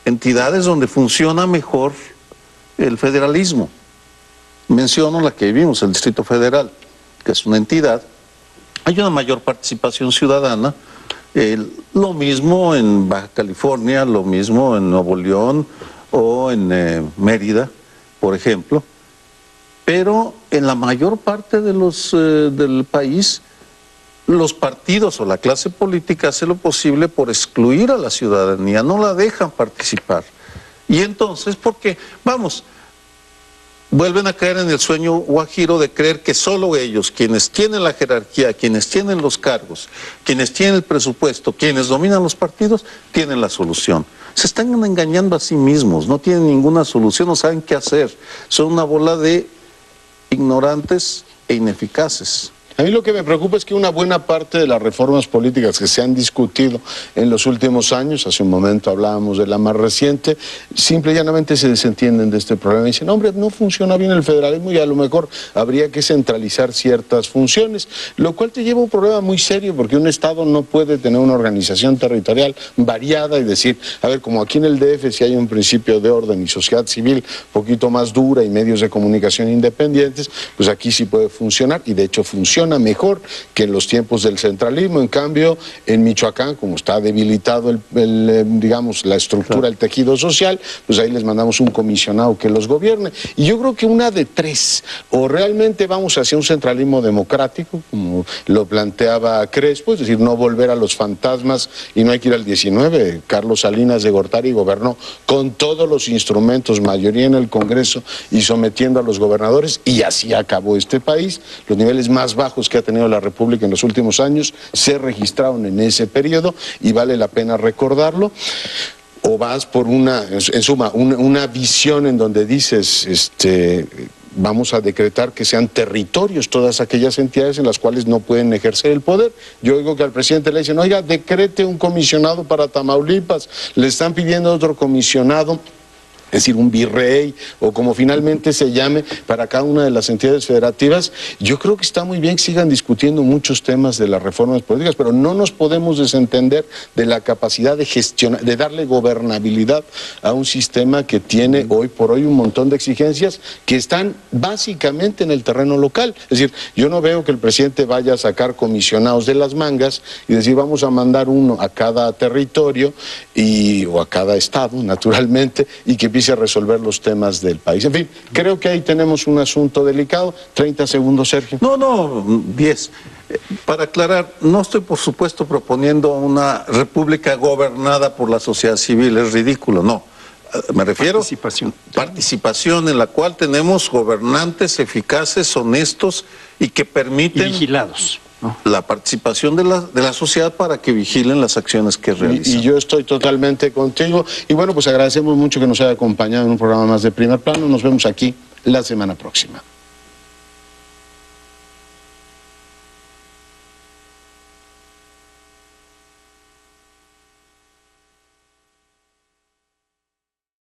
entidades donde funciona mejor el federalismo. Menciono la que vivimos, el Distrito Federal, que es una entidad. Hay una mayor participación ciudadana, lo mismo en Baja California, lo mismo en Nuevo León o en Mérida, por ejemplo. Pero en la mayor parte de del país, los partidos o la clase política hace lo posible por excluir a la ciudadanía, no la dejan participar. Y entonces, porque, vuelven a caer en el sueño guajiro de creer que solo ellos, quienes tienen la jerarquía, quienes tienen los cargos, quienes tienen el presupuesto, quienes dominan los partidos, tienen la solución. Se están engañando a sí mismos, no tienen ninguna solución, no saben qué hacer. Son una bola de ignorantes e ineficaces. A mí lo que me preocupa es que una buena parte de las reformas políticas que se han discutido en los últimos años, hace un momento hablábamos de la más reciente, simple y llanamente se desentienden de este problema y dicen, hombre, no funciona bien el federalismo y a lo mejor habría que centralizar ciertas funciones, lo cual te lleva a un problema muy serio porque un Estado no puede tener una organización territorial variada y decir, a ver, como aquí en el DF si hay un principio de orden y sociedad civil un poquito más dura y medios de comunicación independientes, pues aquí sí puede funcionar y de hecho funciona mejor que en los tiempos del centralismo. En cambio, en Michoacán, como está debilitado digamos, la estructura, el tejido social, pues ahí les mandamos un comisionado que los gobierne. Y yo creo que una de tres, o realmente vamos hacia un centralismo democrático, como lo planteaba Crespo, es decir, no volver a los fantasmas y no hay que ir al 19. Carlos Salinas de Gortari gobernó con todos los instrumentos, mayoría en el Congreso y sometiendo a los gobernadores, y así acabó este país. Los niveles más bajos que ha tenido la República en los últimos años se registraron en ese periodo y vale la pena recordarlo. O vas por en suma, una visión en donde dices, vamos a decretar que sean territorios todas aquellas entidades en las cuales no pueden ejercer el poder. Yo oigo que al presidente le dicen, oiga, decrete un comisionado para Tamaulipas, le están pidiendo otro comisionado, es decir, un virrey, o como finalmente se llame, para cada una de las entidades federativas. Yo creo que está muy bien que sigan discutiendo muchos temas de las reformas políticas, pero no nos podemos desentender de la capacidad de gestionar, de darle gobernabilidad a un sistema que tiene hoy por hoy un montón de exigencias que están básicamente en el terreno local. Es decir, yo no veo que el presidente vaya a sacar comisionados de las mangas y decir, vamos a mandar uno a cada territorio o a cada estado, naturalmente, y que a resolver los temas del país. En fin, creo que ahí tenemos un asunto delicado. 30 segundos, Sergio. No, 10. Para aclarar, no estoy por supuesto proponiendo una república gobernada por la sociedad civil, es ridículo, no. Me refiero a participación en la cual tenemos gobernantes eficaces, honestos y que permiten... Y vigilados, ¿no? La participación de la sociedad para que vigilen las acciones que realizan. Y yo estoy totalmente contigo. Y bueno, pues agradecemos mucho que nos haya acompañado en un programa más de Primer Plano. Nos vemos aquí la semana próxima.